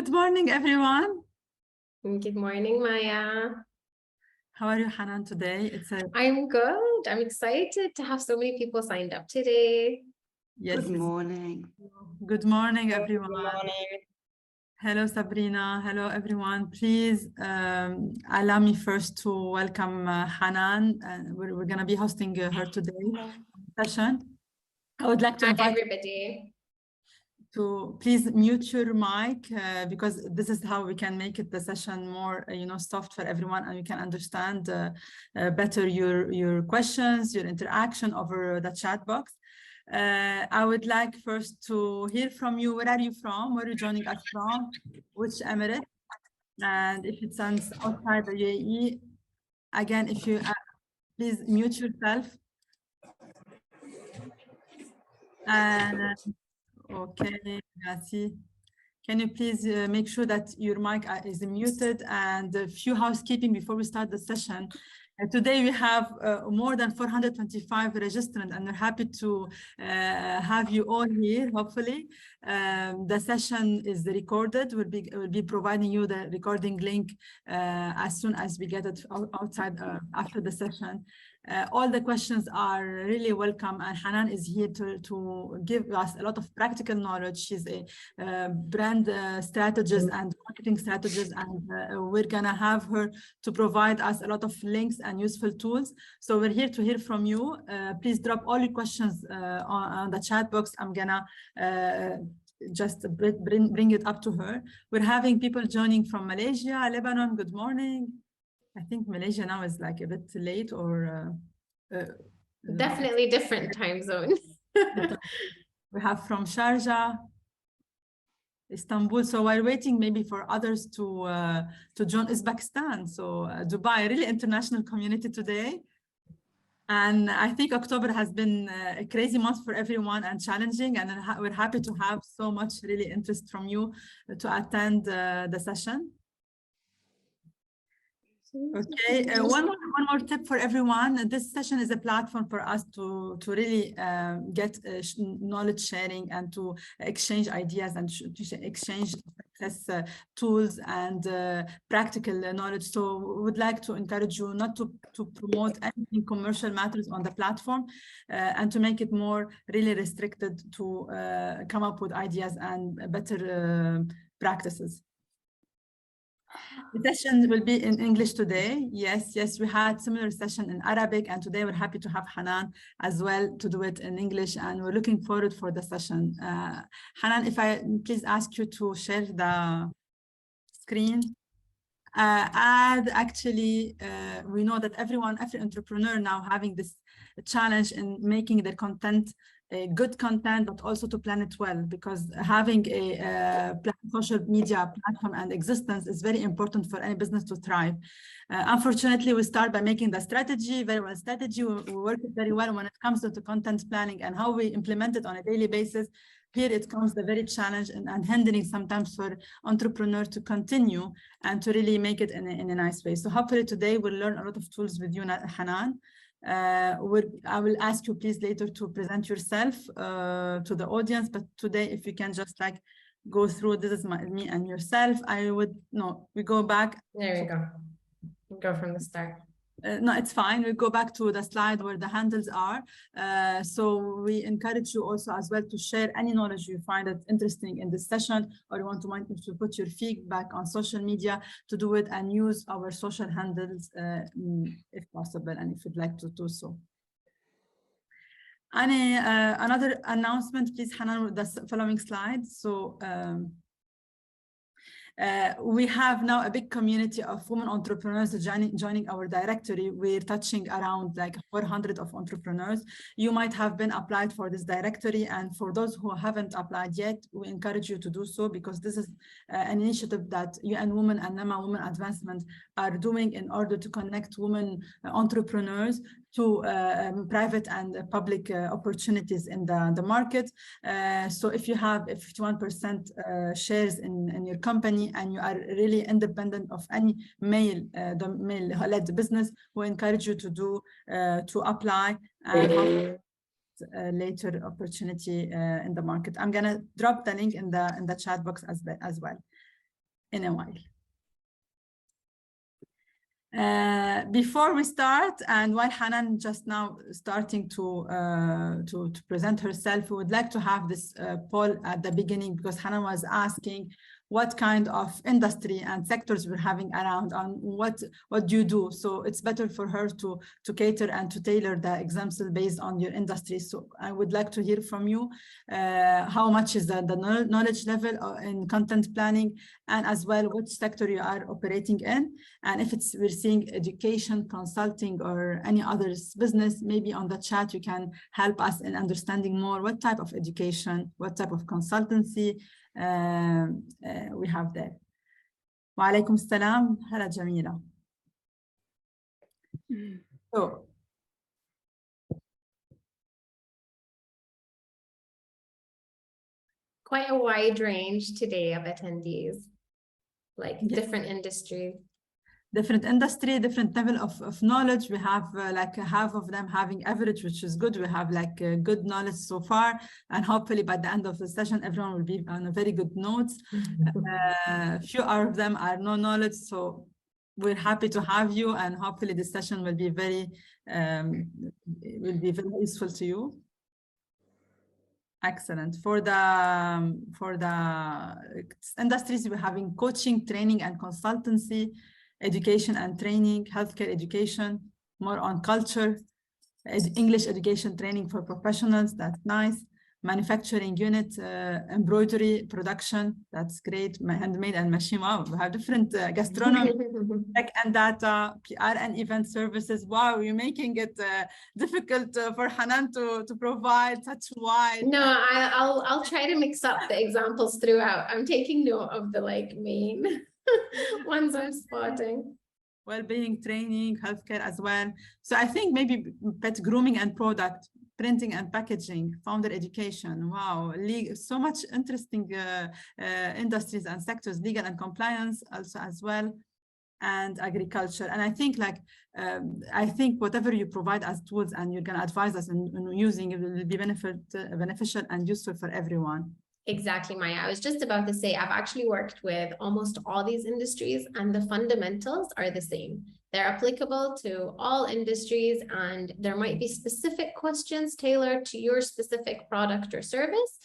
Good morning, everyone. Good morning, Maya. How are you, Hanan, today? I'm good. I'm excited to have so many people signed up today. Yes. Good morning. Good morning, everyone. Good morning. Hello, Sabrina. Hello, everyone. Please allow me first to welcome Hanan. We're going to be hosting her today session. I would like to invite everybody to please mute your mic because this is how we can make it the session more soft for everyone, and you can understand better your questions, your interaction over the chat box. I would like first to hear from you. Where are you from? Where are you joining us from? Which emirate? And if it sounds outside the UAE, again, if you please mute yourself. And okay, merci. Can you please make sure that your mic is muted? And a few housekeeping before we start the session. Today we have more than 425 registrants, and we're happy to have you all here, hopefully. The session is recorded. We'll be providing you the recording link as soon as we get it outside after the session. All the questions are really welcome, and Hanan is here to give us a lot of practical knowledge. She's a brand strategist and marketing strategist, and we're gonna have her to provide us a lot of links and useful tools. So we're here to hear from you. Please drop all your questions on the chat box. I'm gonna just bring it up to her. We're having people joining from Malaysia, Lebanon. Good morning. I think Malaysia now is like a bit late, or definitely different time zone. We have from Sharjah, Istanbul. So while waiting maybe for others to join Uzbekistan. So Dubai, really international community today. And I think October has been a crazy month for everyone and challenging. And we're happy to have so much really interest from you to attend the session. Okay, one more tip for everyone. This session is a platform for us to really get knowledge sharing and to exchange ideas and to exchange success tools and practical knowledge. So we would like to encourage you not to promote anything commercial matters on the platform and to make it more really restricted to come up with ideas and better practices. The session will be in English today. Yes, we had similar session in Arabic, and today we're happy to have Hanan as well to do it in English, and we're looking forward for the session. Hanan, if I please ask you to share the screen. Actually, we know that every entrepreneur now having this challenge in making their content good content, but also to plan it well, because having a social media platform and existence is very important for any business to thrive. Unfortunately, we start by making the strategy, very well strategy. We work it very well when it comes to the content planning and how we implement it on a daily basis. Here it comes the very challenge and hindering sometimes for entrepreneurs to continue and to really make it in a nice way. So hopefully today we'll learn a lot of tools with you, Hanan. I will ask you please later to present yourself to the audience, but today if you can just like go through, this is me and yourself. We go back. There we go. Go from the start. No, it's fine. We go back to the slide where the handles are. So we encourage you also as well to share any knowledge you find it interesting in this session, or you want to put your feedback on social media, to do it and use our social handles if possible, and if you'd like to do so. Another announcement, please, Hanan, with the following slide. So we have now a big community of women entrepreneurs joining our directory. We're touching around like 400 of entrepreneurs. You might have been applied for this directory, and for those who haven't applied yet, we encourage you to do so, because this is an initiative that UN Women and NEMA Women Advancement are doing in order to connect women entrepreneurs to private and public opportunities in the market. So if you have 51% shares in your company and you are really independent of any male-led business, we encourage you to apply and have later opportunity in the market. I'm gonna drop the link in the chat box as well. in a while. Before we start, and while Hanan just now starting to present herself, we would like to have this poll at the beginning, because Hanan was asking what kind of industry and sectors we're having around, on what do you do. So it's better for her to cater and to tailor the example based on your industry. So I would like to hear from you how much is the knowledge level in content planning, and as well which sector you are operating in. And if we're seeing education, consulting, or any other business, maybe on the chat you can help us in understanding more what type of education, what type of consultancy we have there. Wa alaikum salam, hala jamila. So, quite a wide range today of attendees, like different industries. Different industry, different level of knowledge. We have like half of them having average, which is good. We have like good knowledge so far, and hopefully by the end of the session, everyone will be on a very good notes. Few of them are no knowledge, so we're happy to have you, and hopefully this session will be very useful to you. Excellent. For the industries, we're having coaching, training, and consultancy, education and training, healthcare education, more on culture, English education training for professionals, that's nice. Manufacturing unit, embroidery production, that's great. Handmade and machine. Wow, we have different gastronomy, tech and data, PR and event services. Wow, you're making it difficult for Hanan to provide such wide. No, I'll try to mix up the examples throughout. I'm taking note of the like main ones I'm spotting. Well-being training, healthcare as well. So I think maybe pet grooming and product, printing and packaging, founder education. Wow, so much interesting industries and sectors, legal and compliance also as well, and agriculture. And I think I think whatever you provide as tools and you can advise us in using, it will be beneficial and useful for everyone. Exactly, Maya. I was just about to say, I've actually worked with almost all these industries, and the fundamentals are the same. They're applicable to all industries, and there might be specific questions tailored to your specific product or service.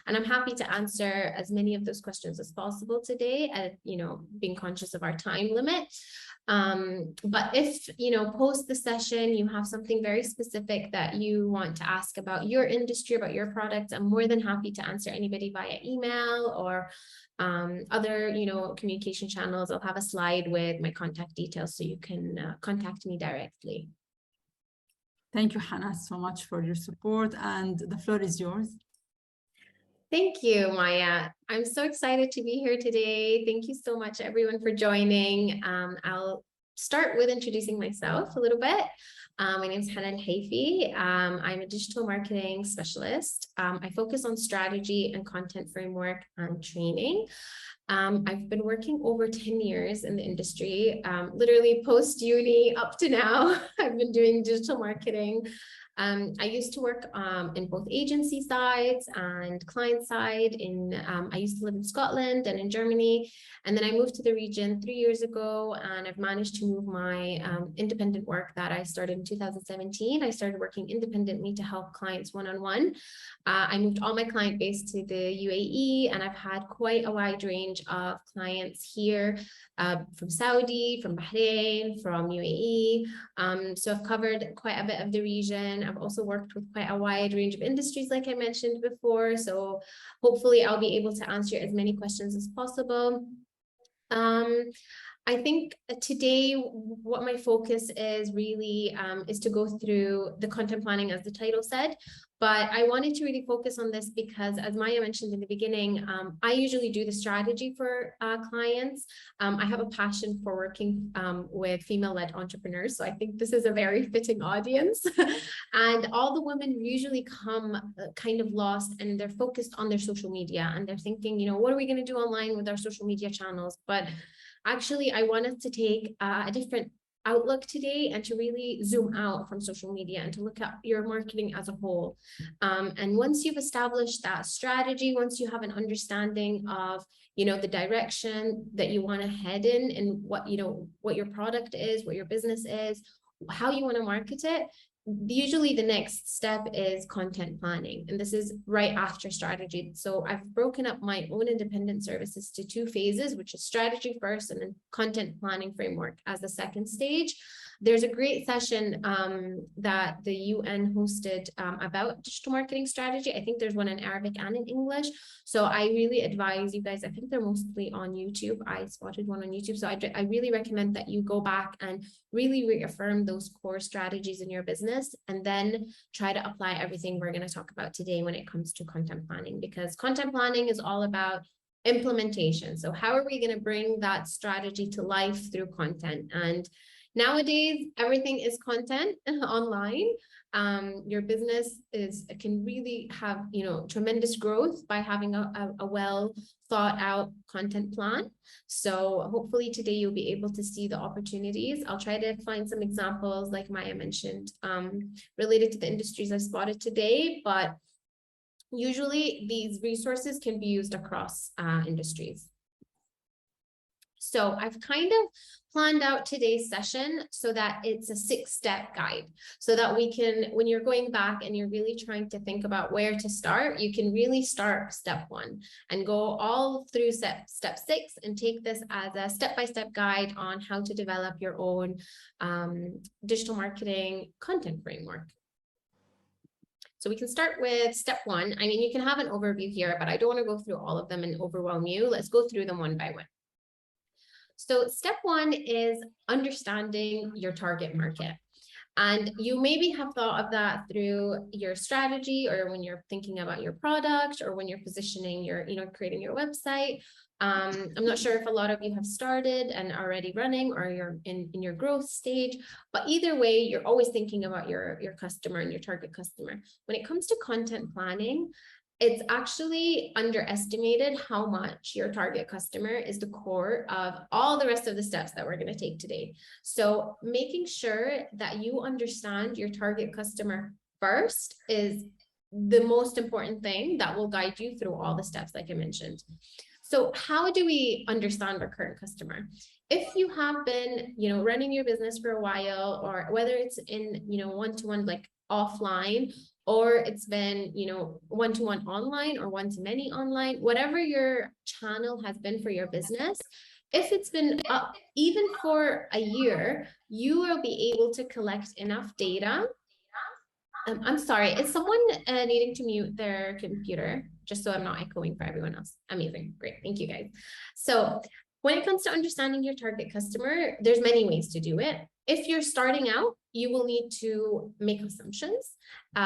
And I'm happy to answer as many of those questions as possible today, at, being conscious of our time limit. But if, post the session, you have something very specific that you want to ask about your industry, about your product, I'm more than happy to answer anybody via email or other, communication channels. I'll have a slide with my contact details so you can contact me directly. Thank you, Hannah, so much for your support, and the floor is yours. Thank you, Maya. I'm so excited to be here today. Thank you so much, everyone, for joining. I'll start with introducing myself a little bit. My name is Hanan Al Haifi. I'm a digital marketing specialist. I focus on strategy and content framework and training. I've been working over 10 years in the industry, literally post-uni up to now. I've been doing digital marketing. I used to work in both agency sides and client side. I used to live in Scotland and in Germany, and then I moved to the region 3 years ago, and I've managed to move my independent work that I started in 2017. I started working independently to help clients one-on-one. I moved all my client base to the UAE, and I've had quite a wide range of clients here, from Saudi, from Bahrain, from UAE. So I've covered quite a bit of the region. I've also worked with quite a wide range of industries, like I mentioned before. So hopefully I'll be able to answer as many questions as possible. I think today what my focus is really is to go through the content planning, as the title said, but I wanted to really focus on this because, as Maya mentioned in the beginning, I usually do the strategy for clients. I have a passion for working with female-led entrepreneurs, so I think this is a very fitting audience. And all the women usually come kind of lost, and they're focused on their social media, and they're thinking, what are we going to do online with our social media channels? But actually, I wanted to take a different outlook today and to really zoom out from social media and to look at your marketing as a whole. And once you've established that strategy, once you have an understanding of, the direction that you want to head in and what your product is, what your business is, how you want to market it, usually the next step is content planning. And this is right after strategy. So I've broken up my own independent services to 2 phases, which is strategy first and then content planning framework as the second stage. There's a great session that the UN hosted about digital marketing strategy. I think there's one in Arabic and in English. So I really advise you guys, I think they're mostly on YouTube. I spotted one on YouTube. So I really recommend that you go back and really reaffirm those core strategies in your business and then try to apply everything we're going to talk about today when it comes to content planning, because content planning is all about implementation. So how are we going to bring that strategy to life through content? And nowadays, everything is content online. Your business can really have, tremendous growth by having a well thought out content plan. So hopefully today you'll be able to see the opportunities. I'll try to find some examples, like Maya mentioned, related to the industries I spotted today, but usually these resources can be used across industries. So I've kind of planned out today's session so that it's a 6-step guide, so that we can, when you're going back and you're really trying to think about where to start, you can really start step 1 and go all through step 6 and take this as a step-by-step guide on how to develop your own digital marketing content framework. So we can start with step 1. I mean, you can have an overview here, but I don't want to go through all of them and overwhelm you. Let's go through them one by one. So step 1 is understanding your target market. And you maybe have thought of that through your strategy, or when you're thinking about your product, or when you're positioning your, creating your website. I'm not sure if a lot of you have started and are already running, or you're in your growth stage, but either way, you're always thinking about your customer and your target customer. When it comes to content planning, it's actually underestimated how much your target customer is the core of all the rest of the steps that we're going to take today. So making sure that you understand your target customer first is the most important thing that will guide you through all the steps, like I mentioned. So how do we understand our current customer? If you have been, running your business for a while, or whether it's in, one-to-one, like offline, or it's been, one-to-one online or one-to-many online, whatever your channel has been for your business, if it's been up even for a year, you will be able to collect enough data. I'm sorry, is someone needing to mute their computer, just so I'm not echoing for everyone else? Amazing, great, thank you guys. So when it comes to understanding your target customer, there's many ways to do it. If you're starting out, you will need to make assumptions,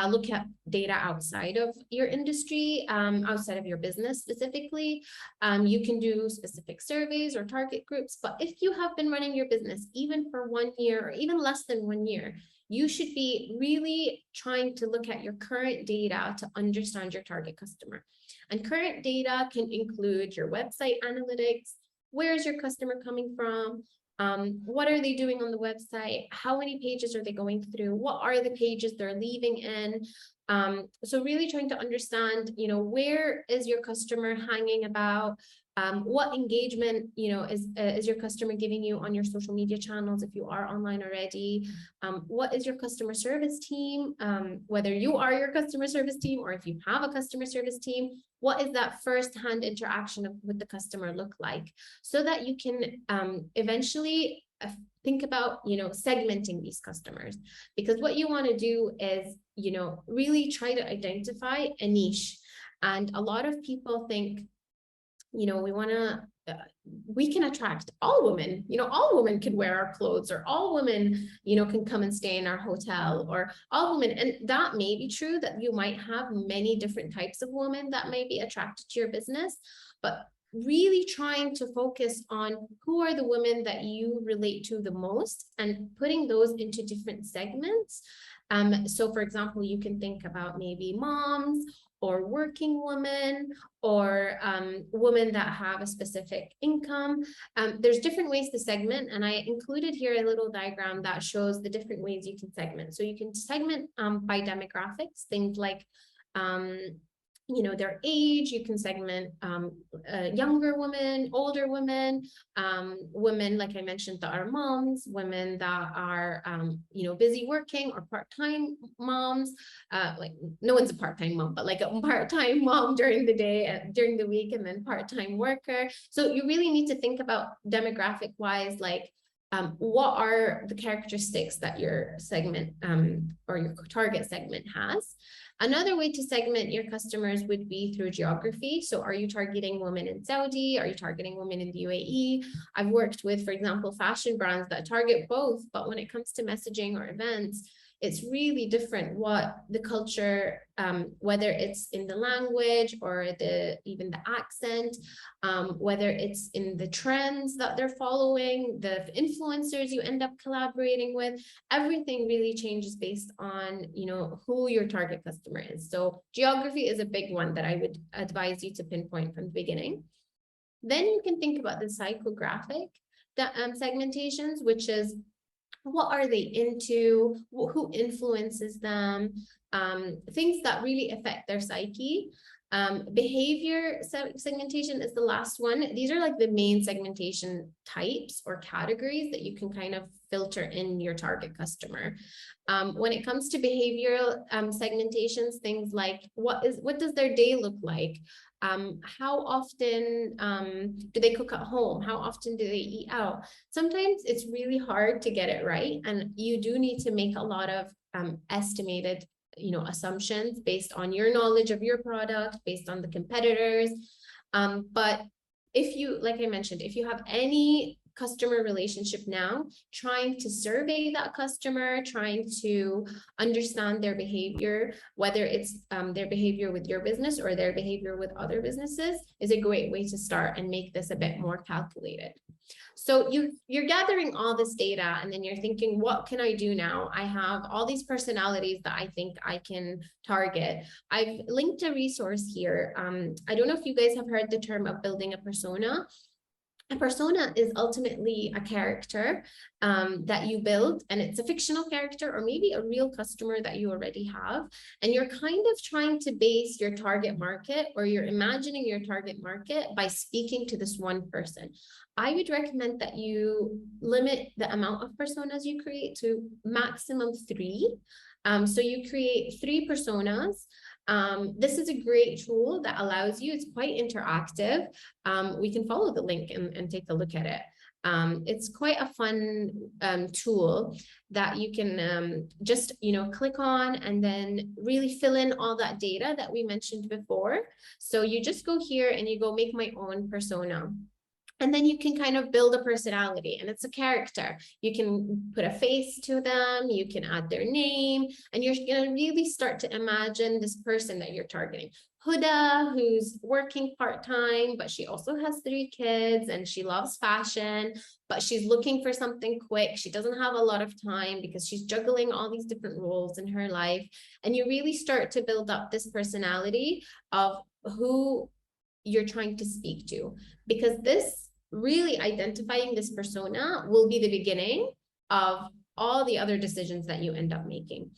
look at data outside of your industry, outside of your business specifically. You can do specific surveys or target groups, but if you have been running your business even for 1 year or even less than 1 year, you should be really trying to look at your current data to understand your target customer. And current data can include your website analytics. Where is your customer coming from? What are they doing on the website? How many pages are they going through? What are the pages they're leaving in? So really trying to understand, where is your customer hanging about? What engagement, is your customer giving you on your social media channels if you are online already? What is your customer service team? Whether you are your customer service team or if you have a customer service team, what is that first-hand interaction with the customer look like? So that you can eventually think about, segmenting these customers. Because what you want to do is, really try to identify a niche. And a lot of people think, we can attract all women, all women can wear our clothes, or all women, can come and stay in our hotel, or all women. And that may be true, that you might have many different types of women that may be attracted to your business, but really trying to focus on who are the women that you relate to the most and putting those into different segments. So for example, you can think about maybe moms, or working women, or women that have a specific income. There's different ways to segment, and I included here a little diagram that shows the different ways you can segment. So you can segment by demographics, things like their age. You can segment younger women, older women, women, like I mentioned, that are moms, women that are, busy working, or part-time moms. Like no one's a part-time mom, but like a part-time mom during the day, during the week, and then part-time worker. So you really need to think about demographic wise, like what are the characteristics that your segment or your target segment has. Another way to segment your customers would be through geography. So are you targeting women in Saudi? Are you targeting women in the UAE? I've worked with, for example, fashion brands that target both, but when it comes to messaging or events, it's really different what the culture, whether it's in the language or even the accent, whether it's in the trends that they're following, the influencers you end up collaborating with. Everything really changes based on, who your target customer is. So geography is a big one that I would advise you to pinpoint from the beginning. Then you can think about the psychographic segmentations, which is, what are they into? Who influences them? Things that really affect their psyche. Behavior segmentation is the last one. These are like the main segmentation types or categories that you can kind of filter in your target customer. When it comes to behavioral segmentations, things like what does their day look like? How often do they cook at home? How often do they eat out? Sometimes it's really hard to get it right, and you do need to make a lot of estimated assumptions based on your knowledge of your product, based on the competitors. But if you, like I mentioned, if you have any customer relationship now, trying to survey that customer, trying to understand their behavior, whether it's their behavior with your business or their behavior with other businesses, is a great way to start and make this a bit more calculated. So you're gathering all this data, and then you're thinking, what can I do now? I have all these personalities that I think I can target. I've linked a resource here. I don't know if you guys have heard the term of building a persona. A persona is ultimately a character that you build, and it's a fictional character or maybe a real customer that you already have. And you're kind of trying to base your target market, or you're imagining your target market by speaking to this one person. I would recommend that you limit the amount of personas you create to maximum 3. So you create 3 personas. This is a great tool that allows you, it's quite interactive. We can follow the link and take a look at it. It's quite a fun tool that you can just, click on and then really fill in all that data that we mentioned before. So you just go here and you go make my own persona. And then you can kind of build a personality, and it's a character. You can put a face to them, you can add their name, and you're going to really start to imagine this person that you're targeting. Huda, who's working part-time, but she also has 3 kids and she loves fashion, but she's looking for something quick. She doesn't have a lot of time because she's juggling all these different roles in her life. And you really start to build up this personality of who you're trying to speak to, because this really identifying this persona will be the beginning of all the other decisions that you end up making.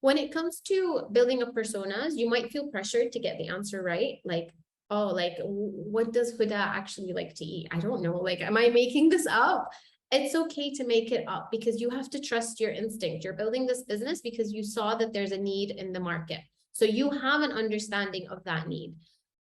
When it comes to building up personas, you might feel pressured to get the answer right. Like, oh, like, what does Huda actually like to eat? I don't know. Like, am I making this up? It's okay to make it up, because you have to trust your instinct. You're building this business because you saw that there's a need in the market. So you have an understanding of that need.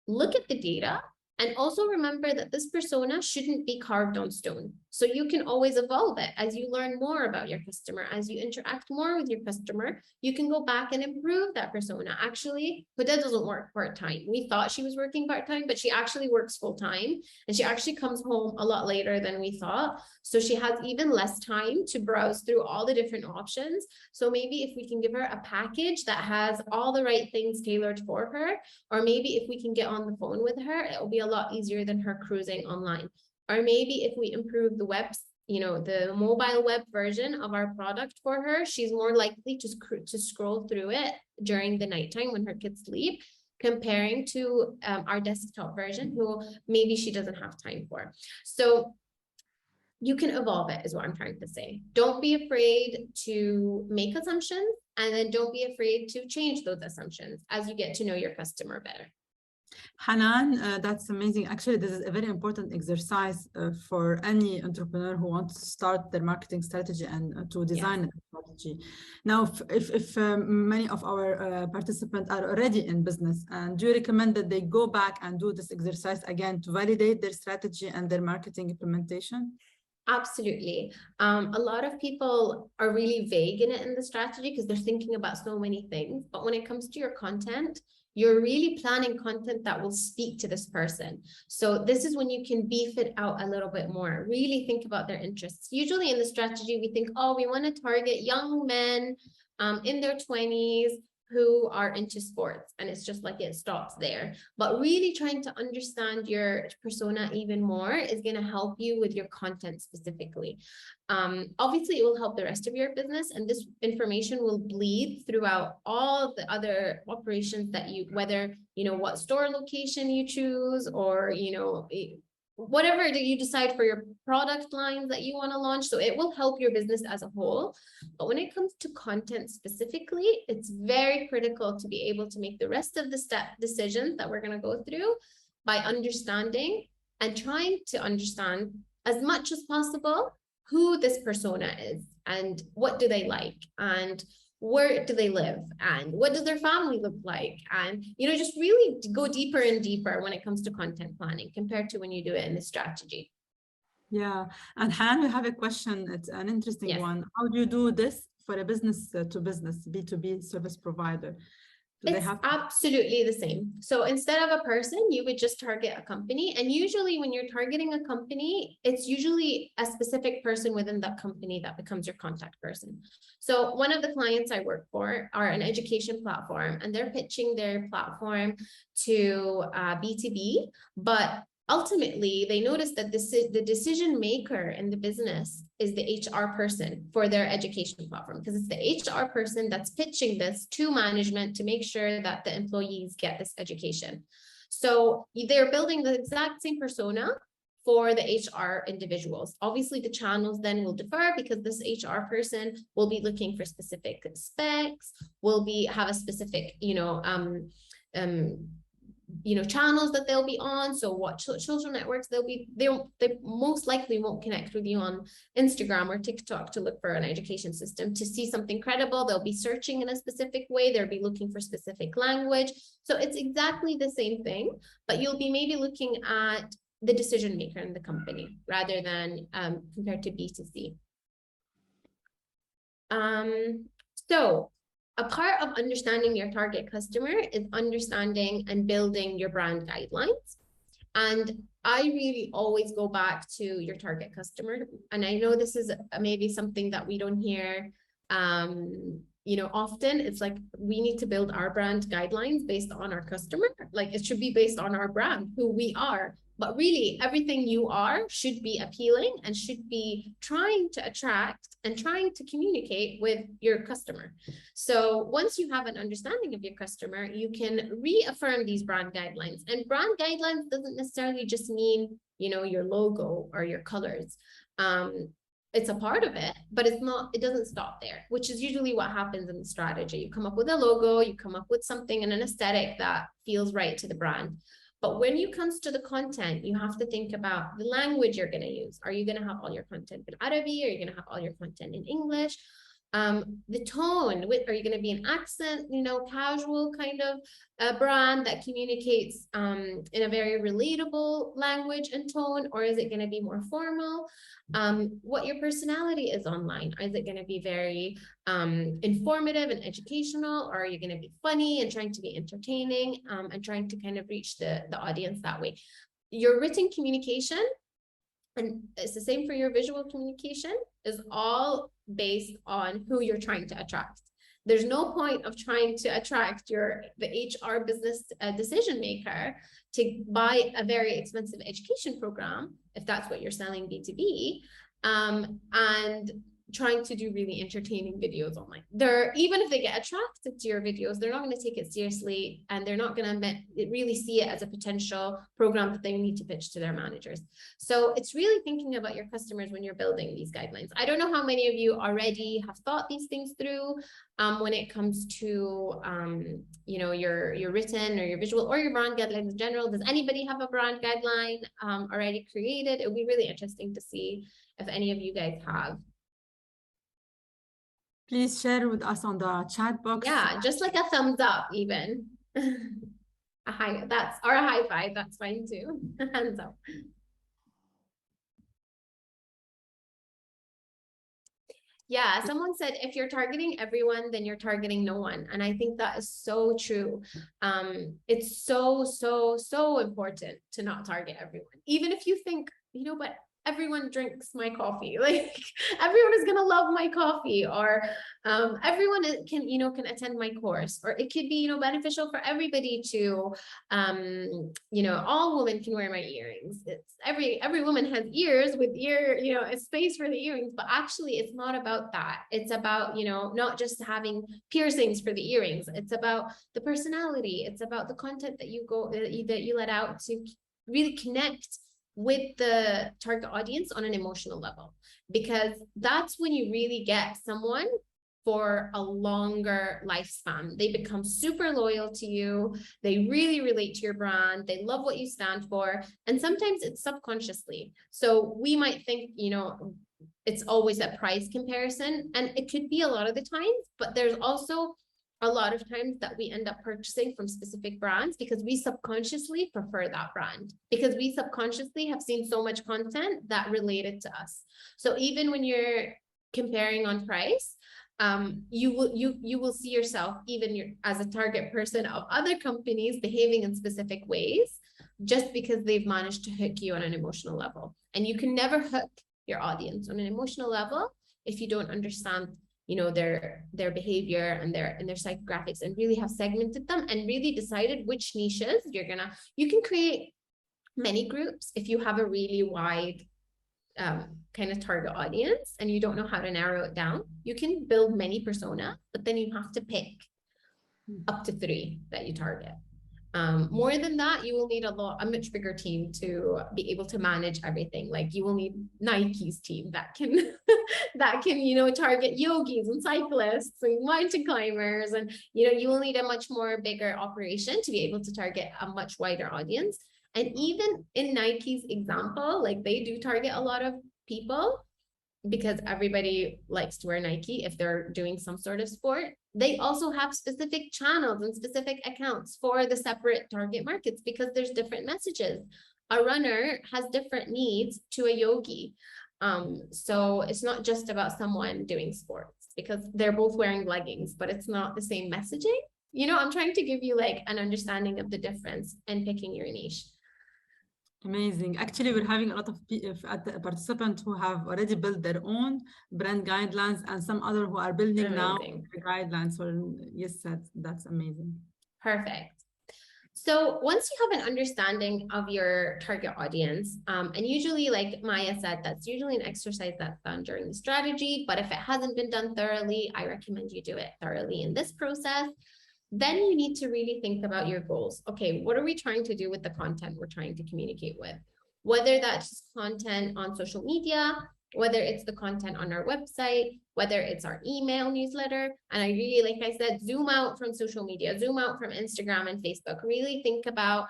Look at the data. And also remember that this persona shouldn't be carved on stone. So you can always evolve it as you learn more about your customer, as you interact more with your customer, you can go back and improve that persona. Actually, Huda doesn't work part-time. We thought she was working part-time, but she actually works full-time, and she actually comes home a lot later than we thought. So she has even less time to browse through all the different options. So maybe if we can give her a package that has all the right things tailored for her, or maybe if we can get on the phone with her, it will be a lot easier than her cruising online. Or maybe if we improve the the mobile web version of our product for her, she's more likely to scroll through it during the nighttime when her kids sleep, comparing to our desktop version, who maybe she doesn't have time for. So you can evolve it, is what I'm trying to say. Don't be afraid to make assumptions, and then don't be afraid to change those assumptions as you get to know your customer better. Hanan, that's amazing. Actually, this is a very important exercise for any entrepreneur who wants to start their marketing strategy and to design a strategy. Now, if many of our participants are already in business, and do you recommend that they go back and do this exercise again to validate their strategy and their marketing implementation? Absolutely. A lot of people are really vague in the strategy because they're thinking about so many things. But when it comes to your content, you're really planning content that will speak to this person. So this is when you can beef it out a little bit more, really think about their interests. Usually in the strategy, we think, oh, we want to target young men in their 20s who are into sports, and it's just like it stops there. But really trying to understand your persona even more is going to help you with your content specifically. Obviously, it will help the rest of your business, and this information will bleed throughout all the other operations that you, whether what store location you choose, or whatever that you decide for your product lines that you want to launch. So it will help your business as a whole. But when it comes to content specifically, it's very critical to be able to make the rest of the decisions that we're going to go through by understanding and trying to understand as much as possible who this persona is and what do they like and where do they live and what does their family look like, and just really go deeper and deeper when it comes to content planning compared to when you do it in the strategy. Yeah, and Han, we have a question. It's an interesting one. How do you do this for a business to business, B2B service provider? It's absolutely the same. So instead of a person, you would just target a company. And usually when you're targeting a company, it's usually a specific person within that company that becomes your contact person. So one of the clients I work for are an education platform, and they're pitching their platform to B2B, but ultimately, they noticed that the decision maker in the business is the HR person for their education platform, because it's the HR person that's pitching this to management to make sure that the employees get this education. So they're building the exact same persona for the HR individuals. Obviously, the channels then will differ because this HR person will be looking for specific specs, will have a specific, channels that they'll be on. So what social networks they most likely won't connect with you on Instagram or TikTok to look for an education system. To see something credible, they'll be searching in a specific way. They'll be looking for specific language. So it's exactly the same thing, but you'll be maybe looking at the decision maker in the company rather than compared to B2C. So a part of understanding your target customer is understanding and building your brand guidelines. And I really always go back to your target customer. And I know this is maybe something that we don't hear, often. It's like, we need to build our brand guidelines based on our customer. Like, it should be based on our brand, who we are. But really, everything you are should be appealing and should be trying to attract and trying to communicate with your customer. So once you have an understanding of your customer, you can reaffirm these brand guidelines. And brand guidelines doesn't necessarily just mean, your logo or your colors. It's a part of it, but it doesn't stop there, which is usually what happens in the strategy. You come up with a logo, you come up with something and an aesthetic that feels right to the brand. But when it comes to the content, you have to think about the language you're going to use. Are you going to have all your content in Arabic? Are you going to have all your content in English? The tone, are you going to be an accent, casual kind of brand that communicates in a very relatable language and tone, or is it going to be more formal? What your personality is online. Is it going to be very informative and educational, or are you going to be funny and trying to be entertaining and trying to kind of reach the audience that way? Your written communication, and it's the same for your visual communication, is all based on who you're trying to attract. There's no point of trying to attract the HR business decision maker to buy a very expensive education program, if that's what you're selling B2B, and trying to do really entertaining videos online. Even if they get attracted to your videos, they're not going to take it seriously, and they're not going to really see it as a potential program that they need to pitch to their managers. So it's really thinking about your customers when you're building these guidelines. I don't know how many of you already have thought these things through when it comes to you know, your written or your visual or your brand guidelines in general. Does anybody have a brand guideline already created? It would be really interesting to see if any of you guys have. Please share with us on the chat box. Yeah, just like a thumbs up, even. A high five, that's fine too. Hands up. Yeah, someone said if you're targeting everyone, then you're targeting no one. And I think that is so true. It's so important to not target everyone. Even if you think, you know, but everyone drinks my coffee, like everyone is gonna love my coffee, or everyone can, you know, can attend my course, or it could be, you know, beneficial for everybody to you know, all women can wear my earrings. It's every woman has ears with you know, a space for the earrings, but actually it's not about that. It's about, you know, not just having piercings for the earrings. It's about the personality. It's about the content that you let out to really connect with the target audience on an emotional level, because that's when you really get someone for a longer lifespan. They become super loyal to you. They really relate to your brand. They love what you stand for. And sometimes it's subconsciously. So we might think, you know, it's always a price comparison, and it could be a lot of the times, but there's also a lot of times that we end up purchasing from specific brands because we subconsciously prefer that brand, because we subconsciously have seen so much content that related to us. So even when you're comparing on price, you will see yourself, even as a target person of other companies, behaving in specific ways just because they've managed to hook you on an emotional level. And you can never hook your audience on an emotional level if you don't understand, you know, their behavior and their psychographics, and really have segmented them and really decided which niches you can create many groups if you have a really wide kind of target audience and you don't know how to narrow it down. You can build many persona, but then you have to pick up to 3 that you target. More than that, you will need a much bigger team to be able to manage everything. Like you will need Nike's team that can you know, target yogis and cyclists and mountain climbers, and you know, you will need a much more bigger operation to be able to target a much wider audience. And even in Nike's example, like they do target a lot of people because everybody likes to wear Nike if they're doing some sort of sport. They also have specific channels and specific accounts for the separate target markets because there's different messages. A runner has different needs to a yogi. So it's not just about someone doing sports because they're both wearing leggings, but it's not the same messaging. You know, I'm trying to give you like an understanding of the difference and picking your niche. Amazing. Actually, we're having a lot of participants who have already built their own brand guidelines, and some other who are building now the guidelines. So yes, that's amazing. Perfect. So once you have an understanding of your target audience, and usually, like Maya said, that's usually an exercise that's done during the strategy, but if it hasn't been done thoroughly, I recommend you do it thoroughly in this process. Then you need to really think about your goals. Okay, what are we trying to do with the content we're trying to communicate with? Whether that's content on social media, whether it's the content on our website, whether it's our email newsletter. And I really, like I said, zoom out from social media, zoom out from Instagram and Facebook. Really think about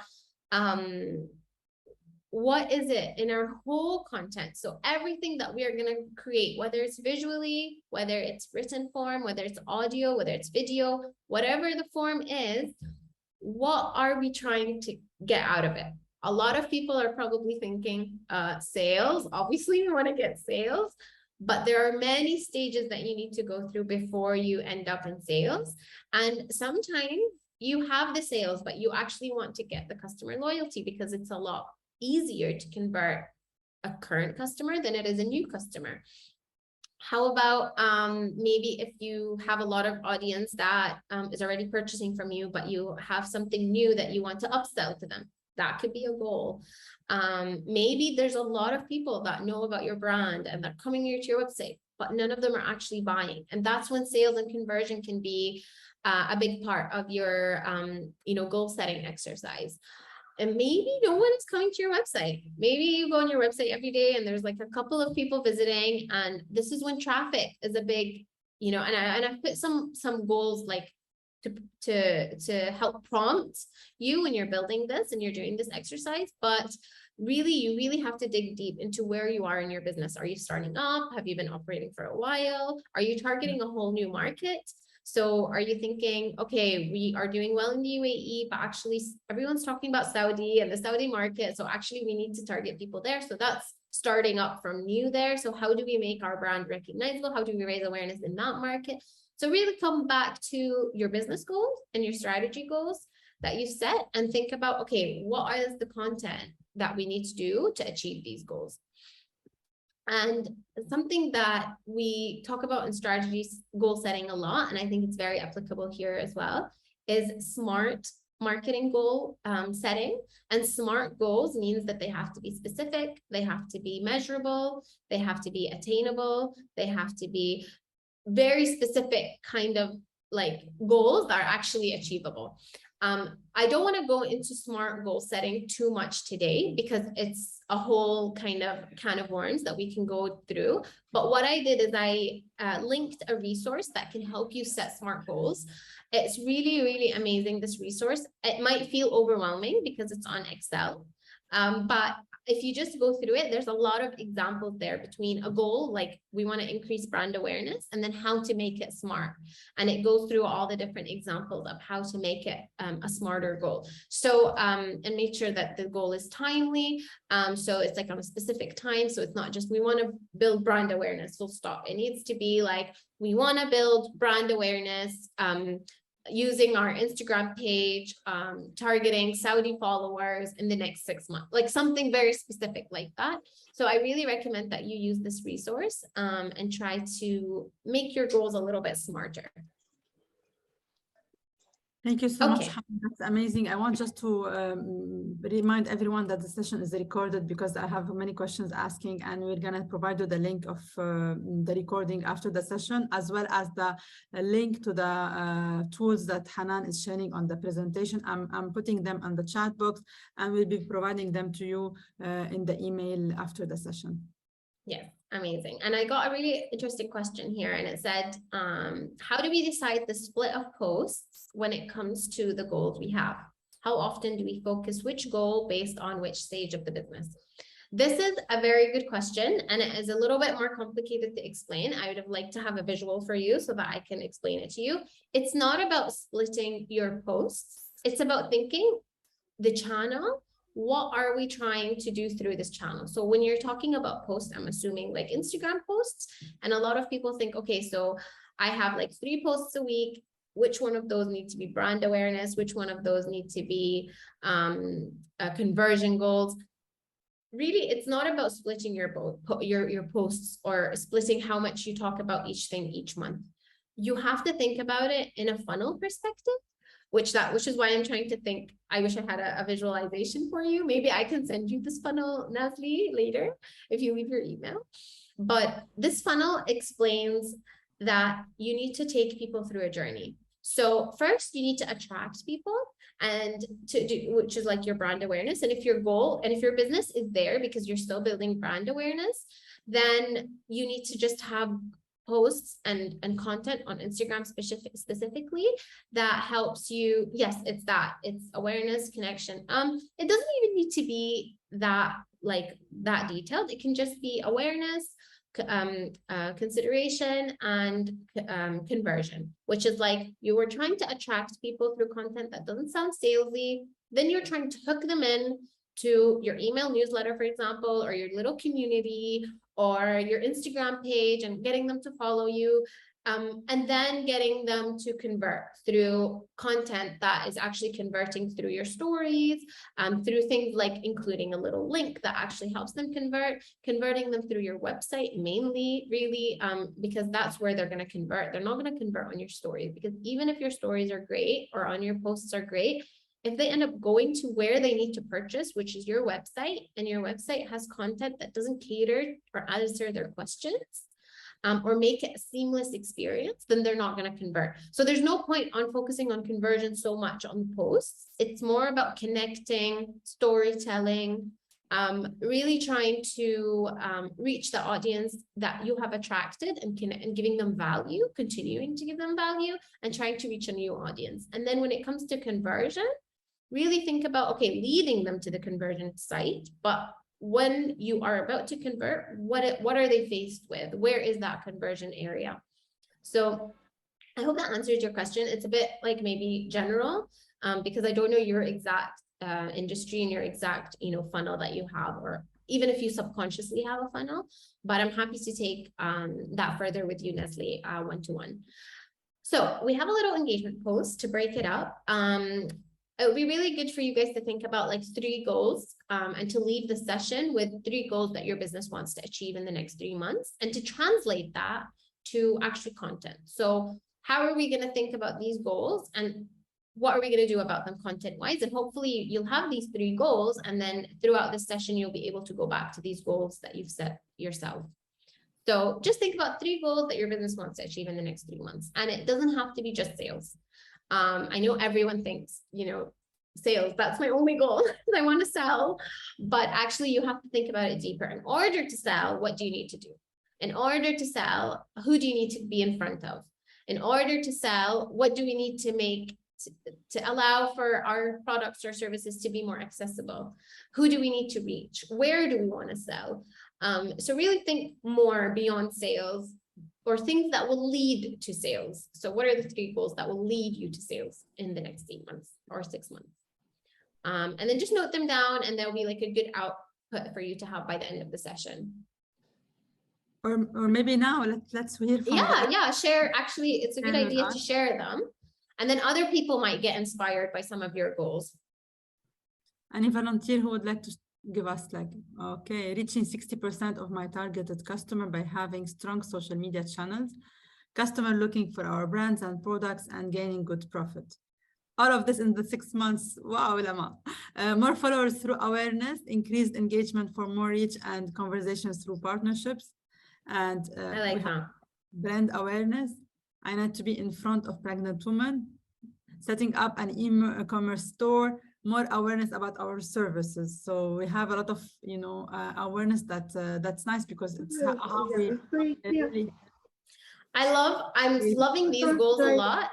what is it in our whole content? So everything that we are going to create, whether it's visually, whether it's written form, whether it's audio, whether it's video, whatever the form is, what are we trying to get out of it? A lot of people are probably thinking sales. Obviously, we want to get sales, but there are many stages that you need to go through before you end up in sales. And sometimes you have the sales, but you actually want to get the customer loyalty because it's a lot easier to convert a current customer than it is a new customer. How about maybe if you have a lot of audience that is already purchasing from you, but you have something new that you want to upsell to them? That could be a goal. Maybe there's a lot of people that know about your brand and they're coming here to your website, but none of them are actually buying. And that's when sales and conversion can be a big part of your, goal setting exercise. And maybe no one is coming to your website. Maybe you go on your website every day and there's like a couple of people visiting, and this is when traffic is a big, and I've put some goals like to help prompt you when you're building this and you're doing this exercise. But really, you really have to dig deep into where you are in your business. Are you starting up? Have you been operating for a while? Are you targeting a whole new market? So are you thinking, okay, we are doing well in the UAE, but actually everyone's talking about Saudi and the Saudi market. So actually we need to target people there. So that's starting up from new there. So how do we make our brand recognizable? How do we raise awareness in that market? So really come back to your business goals and your strategy goals that you set and think about, okay, what is the content that we need to do to achieve these goals? And something that we talk about in strategies goal setting a lot, and I think it's very applicable here as well, is smart marketing goal setting. And SMART goals means that they have to be specific, they have to be measurable, they have to be attainable, they have to be very specific kind of like goals that are actually achievable. I don't want to go into SMART goal setting too much today because it's a whole kind of can of worms that we can go through. But what I did is I linked a resource that can help you set SMART goals. It's really, really amazing, this resource. It might feel overwhelming because it's on Excel, but if you just go through it, there's a lot of examples there between a goal, like we want to increase brand awareness, and then how to make it smart. And it goes through all the different examples of how to make it a smarter goal. So, and make sure that the goal is timely. So it's like on a specific time. So it's not just, we want to build brand awareness, full stop. It needs to be like, we want to build brand awareness, using our Instagram page, targeting Saudi followers in the next 6 months, like something very specific like that. So I really recommend that you use this resource and try to make your goals a little bit smarter. Thank you so much. That's amazing. I want just to remind everyone that the session is recorded because I have many questions asking, and we're going to provide you the link of the recording after the session, as well as the link to the tools that Hanan is sharing on the presentation. I'm putting them on the chat box, and we'll be providing them to you in the email after the session. Yes, amazing. And I got a really interesting question here, and it said, how do we decide the split of posts when it comes to the goals we have? How often do we focus which goal based on which stage of the business? This is a very good question, and it is a little bit more complicated to explain. I would have liked to have a visual for you so that I can explain it to you. It's not about splitting your posts. It's about thinking the channel. What are we trying to do through this channel? So when you're talking about posts, I'm assuming like Instagram posts, and a lot of people think, okay, so I have like 3 posts a week. Which one of those need to be brand awareness? Which one of those need to be conversion goals? Really, it's not about splitting your posts or splitting how much you talk about each thing each month. You have to think about it in a funnel perspective, which is why I'm trying to think. I wish I had a visualization for you. Maybe I can send you this funnel, Nazli, later if you leave your email. But this funnel explains that you need to take people through a journey. So first you need to attract people, and which is like your brand awareness. And if your business is there because you're still building brand awareness, then you need to just have posts and content on Instagram specifically that helps you. Yes, it's awareness, connection. It doesn't even need to be that detailed. It can just be awareness, consideration, and conversion, which is like you were trying to attract people through content that doesn't sound salesy. Then you're trying to hook them in to your email newsletter, for example, or your little community or your Instagram page, and getting them to follow you, and then getting them to convert through content that is actually converting through your stories, through things like including a little link that actually helps them converting them through your website mainly, really, because that's where they're going to convert. They're not going to convert on your stories, because even if your stories are great or on your posts are great, if they end up going to where they need to purchase, which is your website, and your website has content that doesn't cater or answer their questions, or make it a seamless experience, then they're not going to convert. So there's no point on focusing on conversion so much on posts. It's more about connecting, storytelling, really trying to reach the audience that you have attracted and giving them value, continuing to give them value, and trying to reach a new audience. And then when it comes to conversion, really think about, okay, leading them to the conversion site, but when you are about to convert, what are they faced with? Where is that conversion area? So I hope that answers your question. It's a bit like maybe general, because I don't know your exact industry and your exact, funnel that you have, or even if you subconsciously have a funnel, but I'm happy to take that further with you, Nestle, one-to-one. So we have a little engagement post to break it up. It would be really good for you guys to think about like 3 goals and to leave the session with 3 goals that your business wants to achieve in the next 3 months, and to translate that to actual content. So how are we going to think about these goals, and what are we going to do about them content wise? And hopefully you'll have these 3 goals, and then throughout this session, you'll be able to go back to these goals that you've set yourself. So just think about 3 goals that your business wants to achieve in the next 3 months. And it doesn't have to be just sales. I know everyone thinks, sales, that's my only goal. I want to sell, but actually you have to think about it deeper. In order to sell, what do you need to do? In order to sell, who do you need to be in front of? In order to sell, what do we need to make to allow for our products or services to be more accessible? Who do we need to reach? Where do we want to sell? So really think more beyond sales, or things that will lead to sales. So what are the 3 goals that will lead you to sales in the next 8 months or 6 months? And then just note them down, and there'll be like a good output for you to have by the end of the session. Or maybe now let's hear from share. Actually, it's a good idea to share them, and then other people might get inspired by some of your goals. Any volunteer who would like to give us reaching 60% of my targeted customer by having strong social media channels, customer looking for our brands and products, and gaining good profit. All of this in the 6 months. Wow, Lama. More followers through awareness, increased engagement for more reach, and conversations through partnerships. And I like that. Brand awareness. I need to be in front of pregnant women, setting up an e-commerce store, more awareness about our services. So we have a lot of, awareness that's nice, because it's how we really. I'm loving these goals a lot.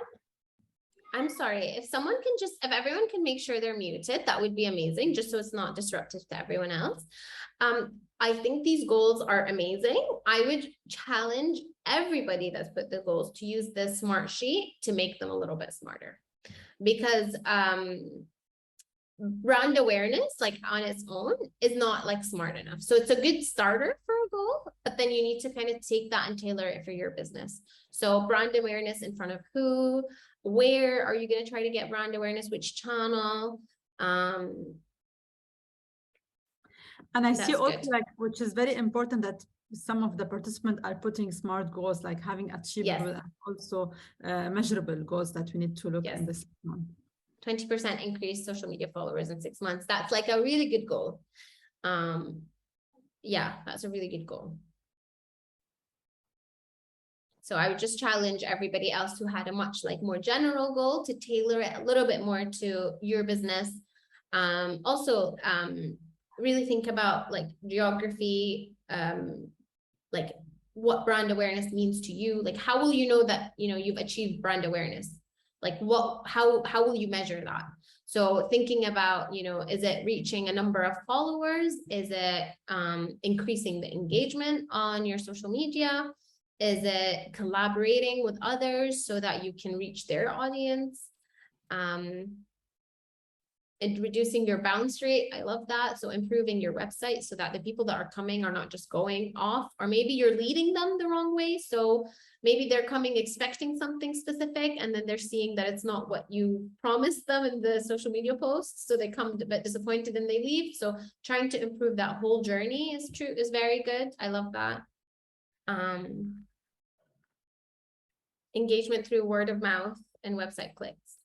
I'm sorry, if everyone can make sure they're muted, that would be amazing, just so it's not disruptive to everyone else. I think these goals are amazing. I would challenge everybody that's put the goals to use this smart sheet to make them a little bit smarter, because brand awareness, like on its own, is not like smart enough. So it's a good starter for a goal, but then you need to kind of take that and tailor it for your business. So brand awareness in front of who, where are you going to try to get brand awareness, which channel? And I see also which is very important, that some of the participants are putting smart goals, like having achievable and also measurable goals that we need to look in this month. 20% increase social media followers in 6 months. That's like a really good goal. That's a really good goal. So I would just challenge everybody else who had a much more general goal to tailor it a little bit more to your business. Also, really think about geography, what brand awareness means to you. How will you know that you've achieved brand awareness? How will you measure that? So thinking about, is it reaching a number of followers? Is it increasing the engagement on your social media? Is it collaborating with others so that you can reach their audience? And reducing your bounce rate. I love that. So improving your website so that the people that are coming are not just going off, or maybe you're leading them the wrong way. So maybe they're coming expecting something specific, and then they're seeing that it's not what you promised them in the social media posts. So they come a bit disappointed and they leave. So trying to improve that whole journey is very good. I love that. Engagement through word of mouth and website clicks.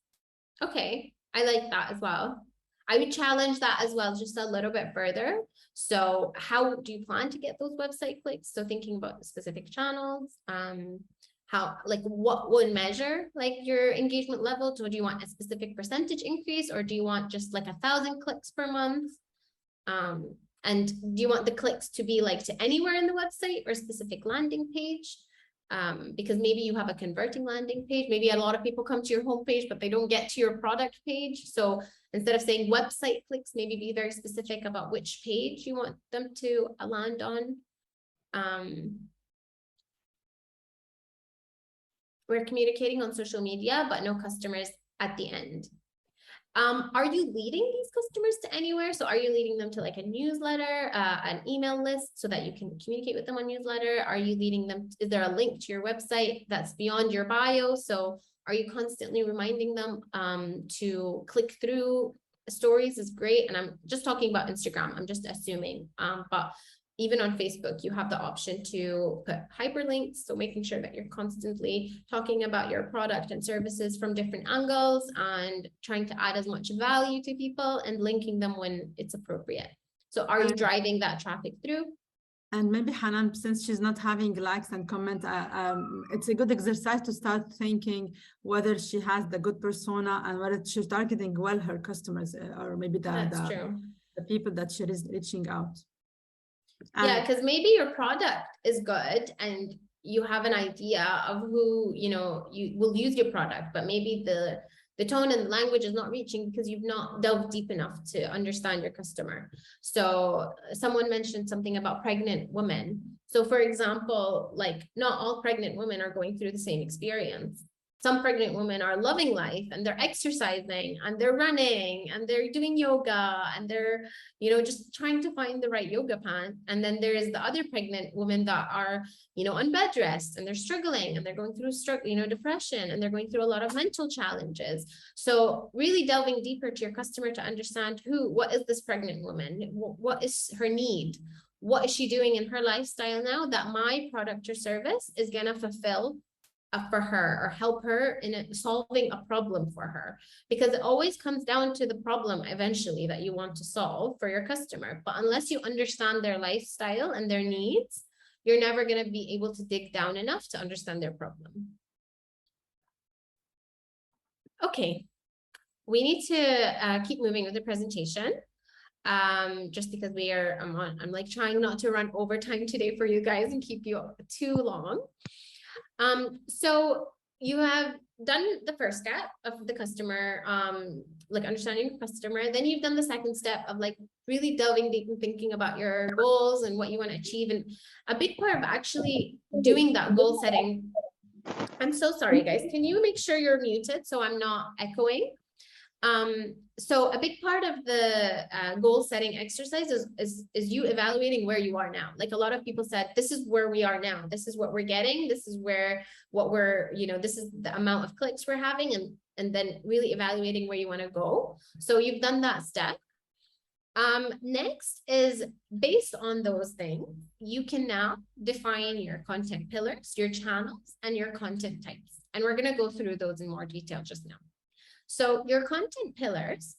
Okay, I like that as well. I would challenge that as well, just a little bit further. So how do you plan to get those website clicks? So thinking about specific channels, how, like, what would measure like your engagement level? So do you want a specific percentage increase, or do you want just like 1,000 clicks per month? And do you want the clicks to be like to anywhere in the website or a specific landing page? Because maybe you have a converting landing page. Maybe a lot of people come to your homepage, but they don't get to your product page. So instead of saying website clicks, maybe be very specific about which page you want them to land on. We're communicating on social media, but no customers at the end. Are you leading these customers to anywhere? So are you leading them to like a newsletter, an email list so that you can communicate with them on newsletter? Are you leading them? Is there a link to your website that's beyond your bio? So are you constantly reminding them to click through? Stories is great. And I'm just talking about Instagram. I'm just assuming, but even on Facebook, you have the option to put hyperlinks. So making sure that you're constantly talking about your product and services from different angles and trying to add as much value to people and linking them when it's appropriate. So are you driving that traffic through? And maybe Hanan, since she's not having likes and comments, it's a good exercise to start thinking whether she has the good persona and whether she's targeting well her customers, or maybe the people that she is reaching out. Yeah, because maybe your product is good and you have an idea of who, you know, you will use your product, but maybe the tone and the language is not reaching because you've not delved deep enough to understand your customer. So someone mentioned something about pregnant women. So for example, like not all pregnant women are going through the same experience. Some pregnant women are loving life and they're exercising and they're running and they're doing yoga and they're, you know, just trying to find the right yoga pant. And then there is the other pregnant women that are, you know, on bed rest and they're struggling and they're going through depression and they're going through a lot of mental challenges. So really delving deeper to your customer to understand what is this pregnant woman? What is her need? What is she doing in her lifestyle now that my product or service is going to fulfill for her or help her in solving a problem for her? Because it always comes down to the problem eventually that you want to solve for your customer. But unless you understand their lifestyle and their needs, you're never going to be able to dig down enough to understand their problem. Okay, we need to keep moving with the presentation. Just because I'm like trying not to run overtime today for you guys and keep you too long. So you have done the first step of the customer, like understanding your customer. Then you've done the second step of like really delving deep and thinking about your goals and what you want to achieve. And a big part of actually doing that goal setting. I'm so sorry, guys. Can you make sure you're muted so I'm not echoing? So a big part of the goal setting exercise is you evaluating where you are now. Like a lot of people said, this is where we are now. This is what we're getting. This is what we're, you know, this is the amount of clicks we're having, and then really evaluating where you want to go. So you've done that step. Next is based on those things, you can now define your content pillars, your channels, and your content types. And we're going to go through those in more detail just now. So your content pillars,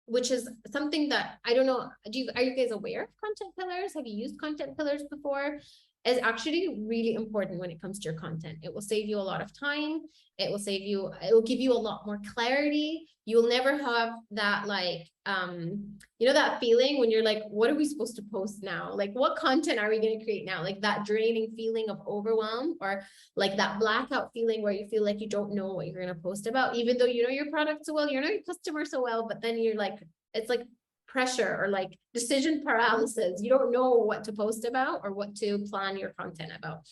which is something that I don't know, are you guys aware of content pillars? Have you used content pillars before? Is actually really important when it comes to your content. It will save you a lot of time. It will give you a lot more clarity. You will never have that like, you know, that feeling when you're like, what are we supposed to post now? Like, what content are we going to create now? Like that draining feeling of overwhelm, or like that blackout feeling where you feel like you don't know what you're going to post about, even though you know your product so well, you know your customer so well, but then you're like, it's like pressure or like decision paralysis. You don't know what to post about or what to plan your content about.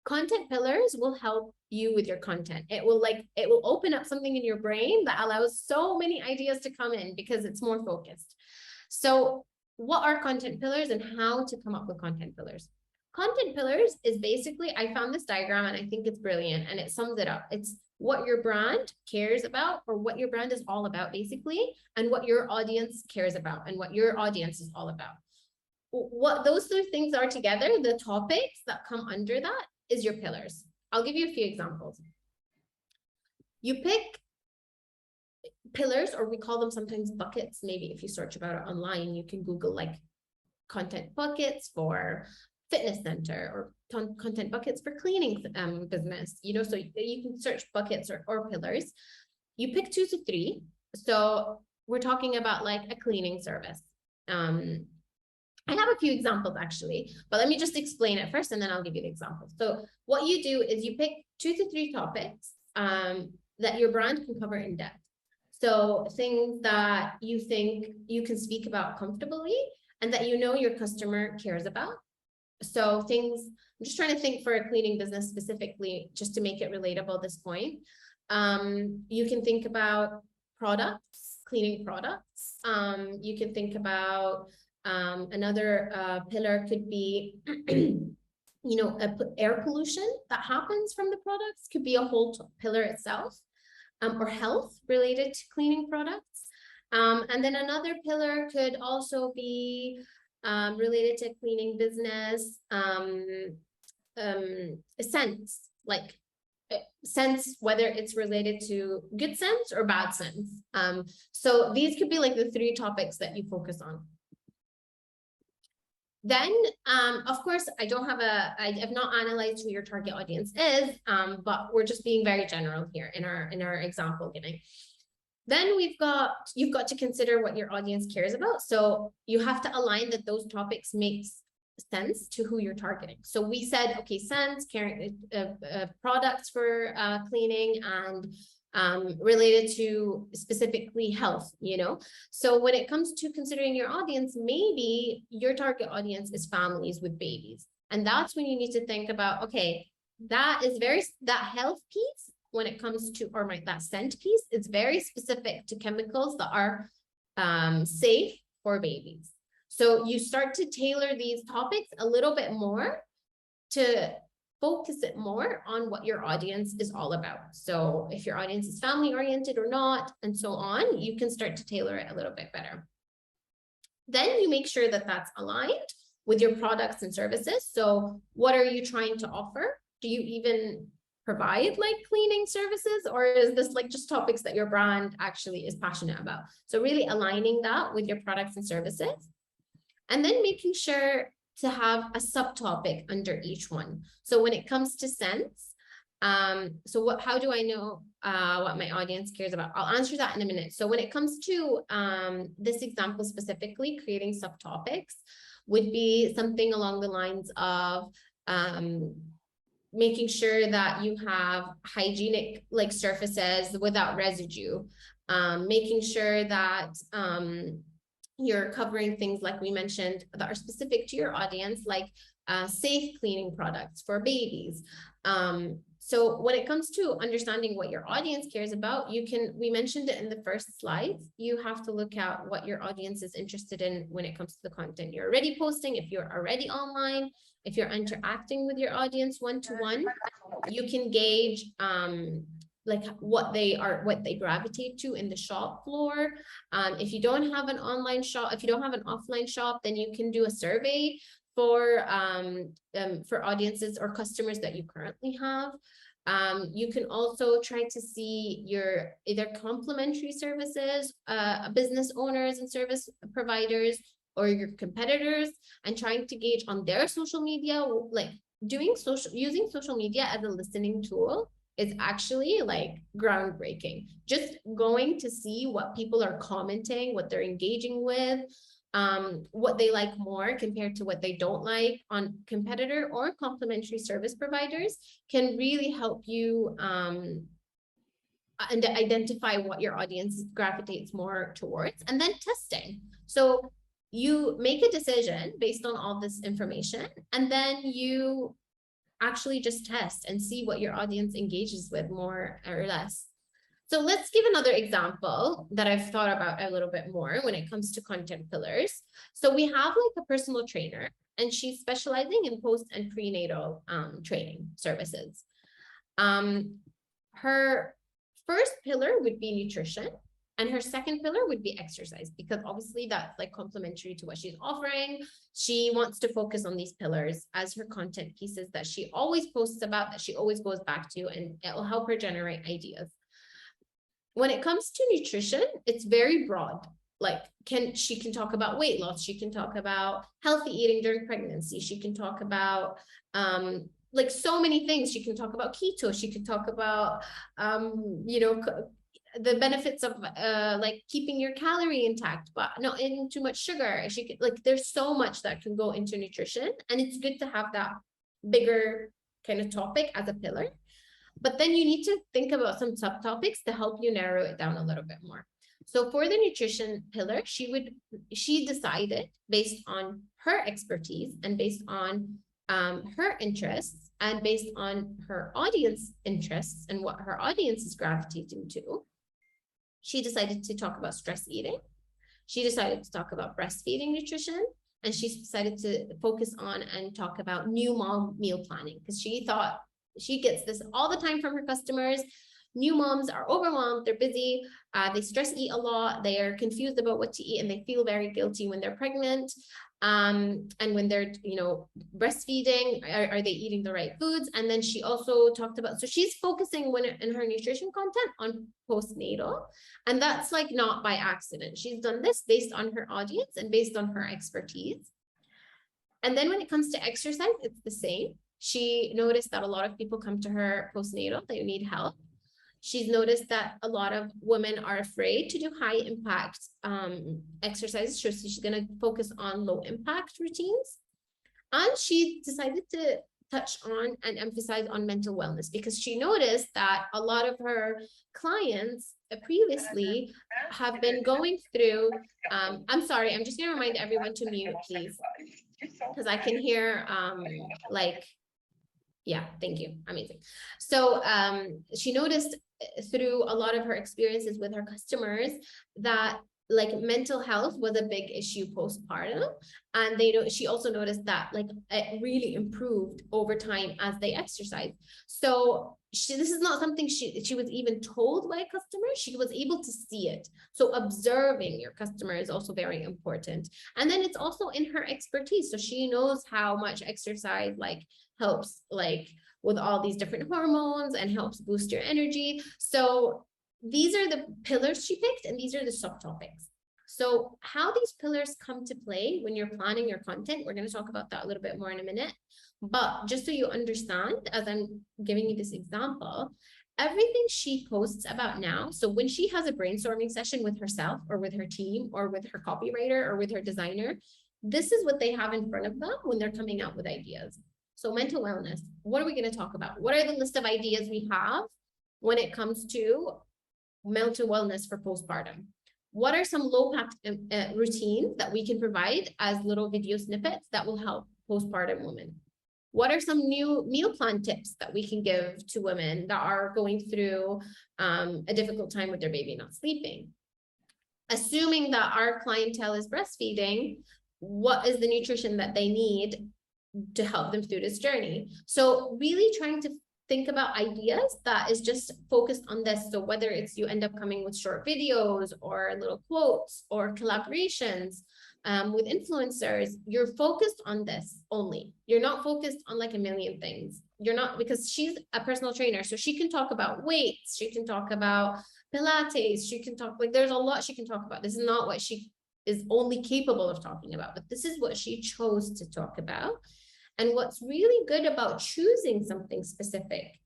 Content pillars will help you with your content. It will open up something in your brain that allows so many ideas to come in because it's more focused. So what are content pillars and how to come up with content pillars? Content pillars is basically, I found this diagram and I think it's brilliant and it sums it up. It's what your brand cares about, or what your brand is all about basically, and what your audience cares about and what your audience is all about. What those two things are together, the topics that come under that is your pillars. I'll give you a few examples. You pick pillars, or we call them sometimes buckets. Maybe if you search about it online, you can Google like content buckets for fitness center, or content buckets for cleaning business, you know, so you can search buckets or pillars. You pick 2 to 3. So we're talking about like a cleaning service. I have a few examples actually, but let me just explain it first and then I'll give you the examples. So what you do is you pick 2 to 3 topics that your brand can cover in depth. So things that you think you can speak about comfortably and that you know your customer cares about. So things, I'm just trying to think for a cleaning business specifically, just to make it relatable at this point. You can think about products, cleaning products. You can think about another pillar could be, you know, air pollution that happens from the products, could be a whole pillar itself, or health related to cleaning products. And then another pillar could also be related to cleaning business, scents, like sense, whether it's related to good sense or bad sense. So these could be like the 3 topics that you focus on. Then, of course, I have not analyzed who your target audience is, but we're just being very general here in our example giving. Then you've got to consider what your audience cares about. So you have to align that those topics make sense to who you're targeting. So we said, okay, scents, products for cleaning, and related to specifically health, you know. So when it comes to considering your audience, maybe your target audience is families with babies. And that's when you need to think about, okay, that health piece, when it comes to, that scent piece, is very specific to chemicals that are safe for babies. So you start to tailor these topics a little bit more to focus it more on what your audience is all about. So if your audience is family oriented or not, and so on, you can start to tailor it a little bit better. Then you make sure that that's aligned with your products and services. So what are you trying to offer? Do you even provide like cleaning services, or is this like just topics that your brand actually is passionate about? So really aligning that with your products and services, and then making sure to have a subtopic under each one. So when it comes to scents, how do I know what my audience cares about? I'll answer that in a minute. So when it comes to this example specifically, creating subtopics would be something along the lines of making sure that you have hygienic like surfaces without residue, making sure that you're covering things like we mentioned that are specific to your audience, like safe cleaning products for babies. So when it comes to understanding what your audience cares about, we mentioned it in the first slides, you have to look at what your audience is interested in when it comes to the content you're already posting. If you're already online, if you're interacting with your audience one-to-one, you can gauge like what they gravitate to in the shop floor. If you don't have an online shop, if you don't have an offline shop, then you can do a survey for audiences or customers that you currently have. You can also try to see your either complementary services, business owners and service providers, or your competitors, and trying to gauge on their social media, like using social media as a listening tool is actually like groundbreaking. Just going to see what people are commenting, what they're engaging with, what they like more compared to what they don't like on competitor or complementary service providers can really help you and identify what your audience gravitates more towards. And then testing. So you make a decision based on all this information, and then you actually just test and see what your audience engages with more or less. So let's give another example that I've thought about a little bit more when it comes to content pillars. So we have like a personal trainer, and she's specializing in post and prenatal training services. Her first pillar would be nutrition, and her second pillar would be exercise, because obviously that's like complementary to what she's offering. She wants to focus on these pillars as her content pieces that she always posts about, that she always goes back to, and it will help her generate ideas. when it comes to nutrition, it's very broad. Like she can talk about weight loss. She can talk about healthy eating during pregnancy. She can talk about like so many things. She can talk about keto. She can talk about you know, the benefits of like keeping your calorie intact, but not eating too much sugar. She could, like, there's so much that can go into nutrition, and it's good to have that bigger kind of topic as a pillar. But then you need to think about some subtopics to help you narrow it down a little bit more. So for the nutrition pillar, she decided based on her expertise and based on her interests and based on her audience interests and what her audience is gravitating to. She decided to talk about stress eating. She decided to talk about breastfeeding nutrition. And she decided to focus on and talk about new mom meal planning, because she thought, she gets this all the time from her customers. New moms are overwhelmed, they're busy, they stress eat a lot, they are confused about what to eat, and they feel very guilty when they're pregnant. And when they're, you know, breastfeeding, are they eating the right foods? And then she also talked about, so she's focusing in her nutrition content on postnatal, and that's like not by accident. She's done this based on her audience and based on her expertise. And then when it comes to exercise, it's the same. She noticed that a lot of people come to her postnatal, they need help. She's noticed that a lot of women are afraid to do high impact exercises. So she's going to focus on low impact routines. And she decided to touch on and emphasize on mental wellness, because she noticed that a lot of her clients previously have been going through, I'm sorry, I'm just going to remind everyone to mute, please, because I can hear like, yeah, thank you. Amazing. So she noticed through a lot of her experiences with her customers that like mental health was a big issue postpartum. And she also noticed that like it really improved over time as they exercised. So this is not something she was even told by a customer. She was able to see it. So observing your customer is also very important. And then it's also in her expertise. So she knows how much exercise like helps like with all these different hormones and helps boost your energy. So these are the pillars she picked, and these are the subtopics. So how these pillars come to play when you're planning your content, we're going to talk about that a little bit more in a minute. But just so you understand, as I'm giving you this example, everything she posts about now, so when she has a brainstorming session with herself or with her team or with her copywriter or with her designer, this is what they have in front of them when they're coming out with ideas. So mental wellness, what are we going to talk about? What are the list of ideas we have when it comes to mental wellness for postpartum? What are some low impact routines that we can provide as little video snippets that will help postpartum women? What are some new meal plan tips that we can give to women that are going through a difficult time with their baby not sleeping? Assuming that our clientele is breastfeeding, what is the nutrition that they need to help them through this journey? So really trying to think about ideas that is just focused on this. So whether it's you end up coming with short videos or little quotes or collaborations with influencers, you're focused on this only. You're not focused on like a million things. You're not, because she's a personal trainer, so she can talk about weights, she can talk about Pilates, she can talk, like there's a lot she can talk about. This is not what she is only capable of talking about, but this is what she chose to talk about. And what's really good about choosing something specific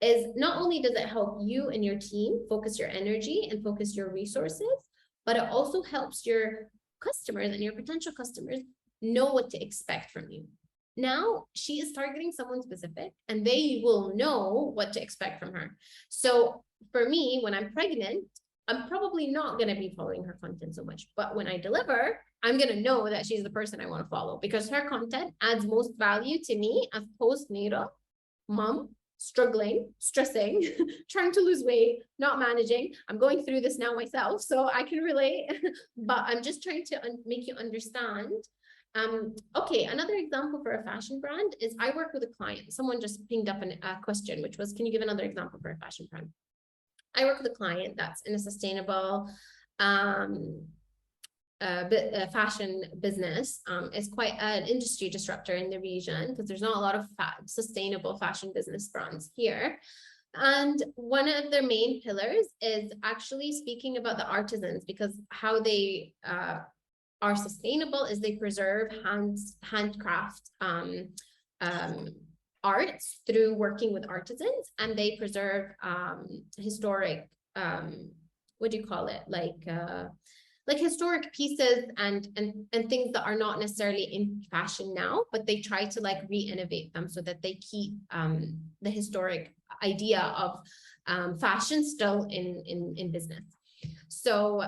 is not only does it help you and your team focus your energy and focus your resources, but it also helps your customers and your potential customers know what to expect from you. Now she is targeting someone specific and they will know what to expect from her. So for me, when I'm pregnant, I'm probably not going to be following her content so much, but when I deliver, I'm going to know that she's the person I want to follow, because her content adds most value to me as postnatal mom, struggling, stressing, trying to lose weight, not managing. I'm going through this now myself, so I can relate, but I'm just trying to make you understand. Okay, another example for a fashion brand is I work with a client. Someone just pinged up a question, which was, can you give another example for a fashion brand? I work with a client that's in a sustainable fashion business. Is quite an industry disruptor in the region because there's not a lot of sustainable fashion business brands here. And one of their main pillars is actually speaking about the artisans, because how they are sustainable is they preserve handcraft arts through working with artisans, and they preserve historic, what do you call it, like historic pieces and things that are not necessarily in fashion now, but they try to like re-innovate them so that they keep the historic idea of fashion still in business. So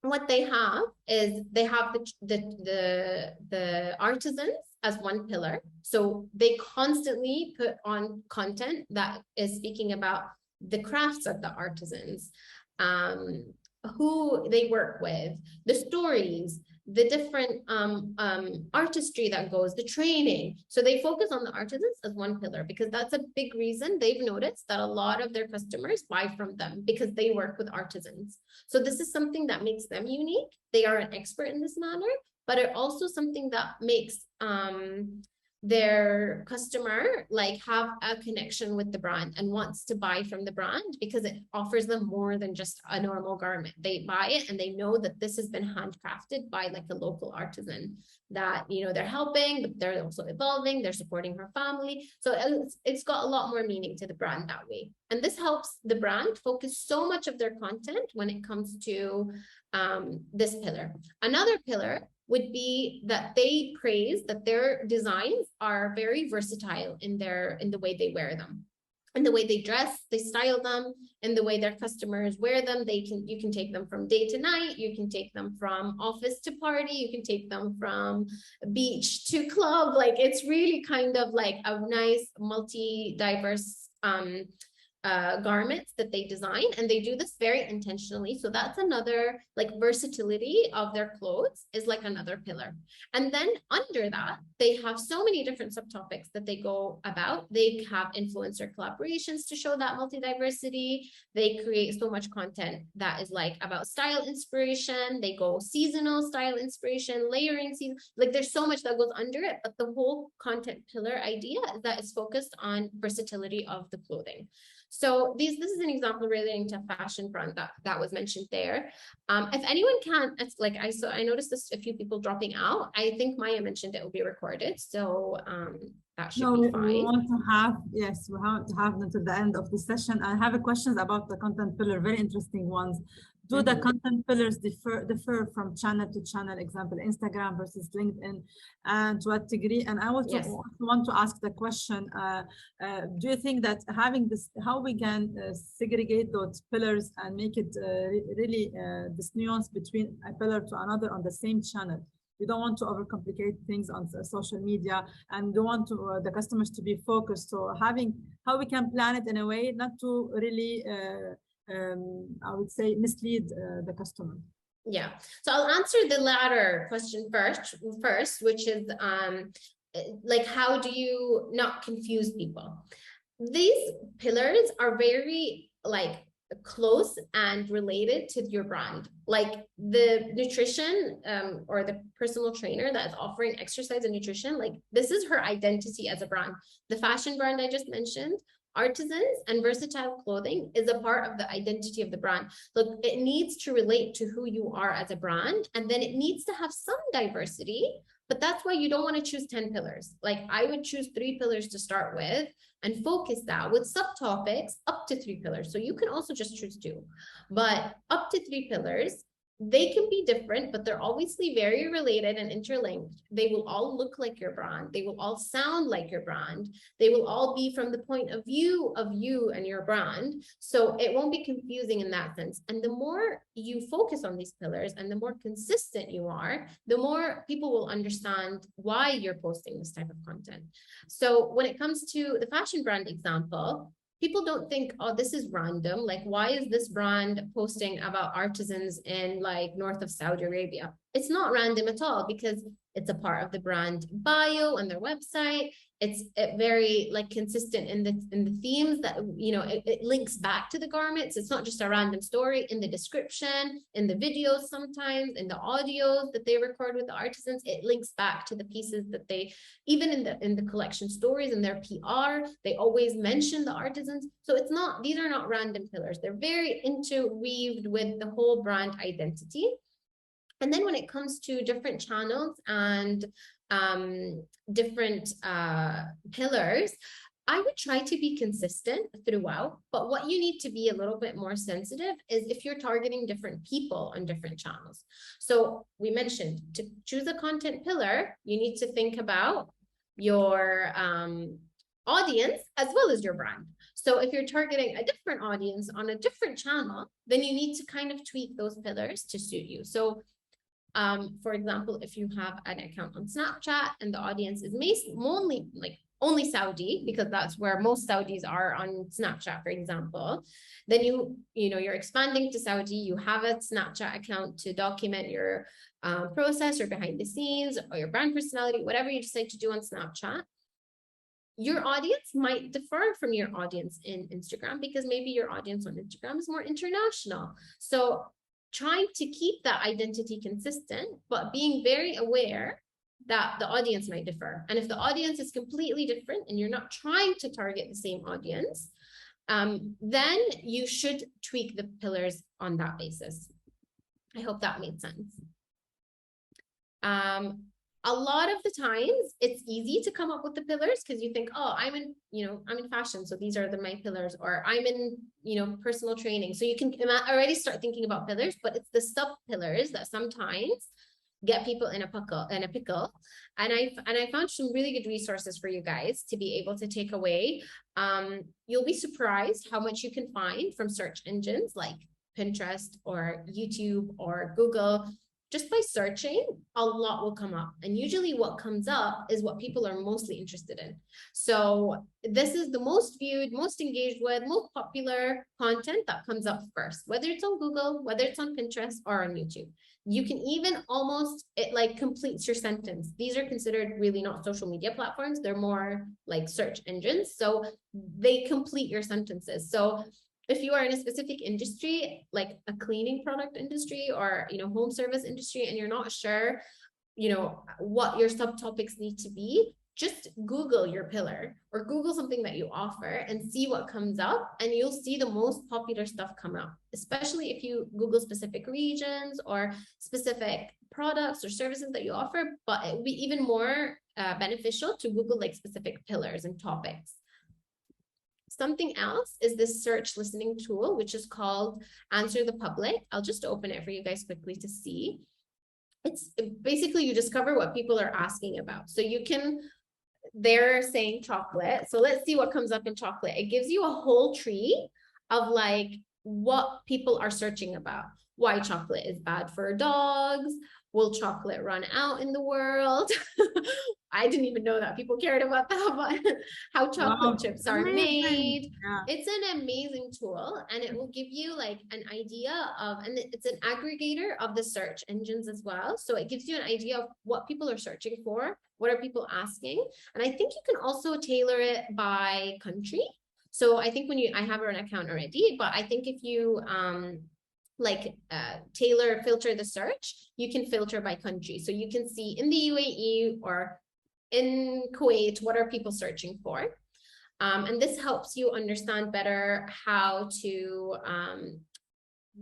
what they have is they have the artisans as one pillar. So they constantly put on content that is speaking about the crafts of the artisans, who they work with, the stories, the different artistry that goes, the training. So they focus on the artisans as one pillar, because that's a big reason they've noticed that a lot of their customers buy from them, because they work with artisans. So this is something that makes them unique. They are an expert in this manner, but it also something that makes their customer like have a connection with the brand and wants to buy from the brand, because it offers them more than just a normal garment. They buy it and they know that this has been handcrafted by like a local artisan that, you know, they're helping, but they're also evolving, they're supporting her family. So it's got a lot more meaning to the brand that way. And this helps the brand focus so much of their content when it comes to this pillar. Another pillar would be that they praise that their designs are very versatile in the way they wear them, in the way they dress, they style them, in the way their customers wear them. You can take them from day to night, you can take them from office to party, you can take them from beach to club. Like it's really kind of like a nice multi-diverse garments that they design, and they do this very intentionally. So that's another, like, versatility of their clothes is like another pillar. And then under that, they have so many different subtopics that they go about. They have influencer collaborations to show that multi-diversity. They create so much content that is like about style inspiration. They go seasonal style inspiration, layering season. Like there's so much that goes under it, but the whole content pillar idea is that it's focused on versatility of the clothing. So this is an example relating to a fashion brand that was mentioned there. If anyone can, it's like I noticed this a few people dropping out. I think Maya mentioned it will be recorded, so that should be fine. We want to have, yes, we want to have until the end of the session. I have questions about the content pillar, very interesting ones. Do the content pillars differ from channel to channel, example, Instagram versus LinkedIn, and to what degree? And I also want to ask the question, do you think that having this, how we can segregate those pillars and make it really this nuance between a pillar to another on the same channel? We don't want to overcomplicate things on social media, and don't want to, the customers to be focused. So having, how we can plan it in a way not to really I would say mislead the customer. Yeah, so I'll answer the latter question first, which is like, how do you not confuse people? These pillars are very like close and related to your brand. Like the nutrition or the personal trainer that is offering exercise and nutrition, like this is her identity as a brand. The fashion brand I just mentioned, artisans and versatile clothing, is a part of the identity of the brand. Look, it needs to relate to who you are as a brand, and then it needs to have some diversity, but that's why you don't want to choose 10 pillars. Like I would choose 3 pillars to start with and focus that with subtopics up to 3 pillars. So you can also just choose 2, but up to 3 pillars. They can be different, but they're obviously very related and interlinked. They will all look like your brand. They will all sound like your brand. They will all be from the point of view of you and your brand. So it won't be confusing in that sense. And the more you focus on these pillars and the more consistent you are, the more people will understand why you're posting this type of content. So when it comes to the fashion brand example, people don't think, oh, this is random. Like, why is this brand posting about artisans in like north of Saudi Arabia? It's not random at all, because it's a part of the brand bio on their website. it's very like consistent in the themes that, you know, it links back to the garments. It's not just a random story. In the description, in the videos, sometimes in the audios that they record with the artisans, it links back to the pieces that they, even in the collection stories and their PR, they always mention the artisans. So it's not, these are not random pillars. They're very interweaved with the whole brand identity. And then when it comes to different channels and different pillars, I would try to be consistent throughout, but what you need to be a little bit more sensitive is if you're targeting different people on different channels. So we mentioned to choose a content pillar, you need to think about your audience as well as your brand. So if you're targeting a different audience on a different channel, then you need to kind of tweak those pillars to suit you. So for example, if you have an account on Snapchat and the audience is only Saudi, because that's where most Saudis are on Snapchat, for example, then you're expanding to Saudi, you have a Snapchat account to document your process or behind the scenes or your brand personality, whatever you decide to do on Snapchat. Your audience might differ from your audience in Instagram because maybe your audience on Instagram is more international. So trying to keep that identity consistent, but being very aware that the audience might differ. And if the audience is completely different and you're not trying to target the same audience, then you should tweak the pillars on that basis. I hope that made sense. A lot of the times it's easy to come up with the pillars because you think, oh, I'm in fashion, so these are my pillars, or I'm in, personal training. So you can already start thinking about pillars, but it's the sub pillars that sometimes get people in a pickle. And I found some really good resources for you guys to be able to take away. You'll be surprised how much you can find from search engines like Pinterest or YouTube or Google. Just by searching, a lot will come up. And usually what comes up is what people are mostly interested in. So this is the most viewed, most engaged with, most popular content that comes up first, whether it's on Google, whether it's on Pinterest or on YouTube. You can even it like completes your sentence. These are considered really not social media platforms. They're more like search engines. So they complete your sentences. So if you are in a specific industry, like a cleaning product industry or, home service industry, and you're not sure, what your subtopics need to be, just Google your pillar or Google something that you offer and see what comes up, and you'll see the most popular stuff come up, especially if you Google specific regions or specific products or services that you offer. But it would be even more beneficial to Google like specific pillars and topics. Something else is this search listening tool, which is called Answer the Public. I'll just open it for you guys quickly to see. It's basically you discover what people are asking about. So they're saying chocolate. So let's see what comes up in chocolate. It gives you a whole tree of like what people are searching about. Why chocolate is bad for dogs. Will chocolate run out in the world? I didn't even know that people cared about that, but how chocolate chips are made. Yeah. It's an amazing tool, and it will give you like an idea of, and it's an aggregator of the search engines as well. So it gives you an idea of what people are searching for, what are people asking. And I think you can also tailor it by country. So I think I have an account already, but I think if you, filter the search, you can filter by country. So you can see in the UAE or in Kuwait, what are people searching for? And this helps you understand better how to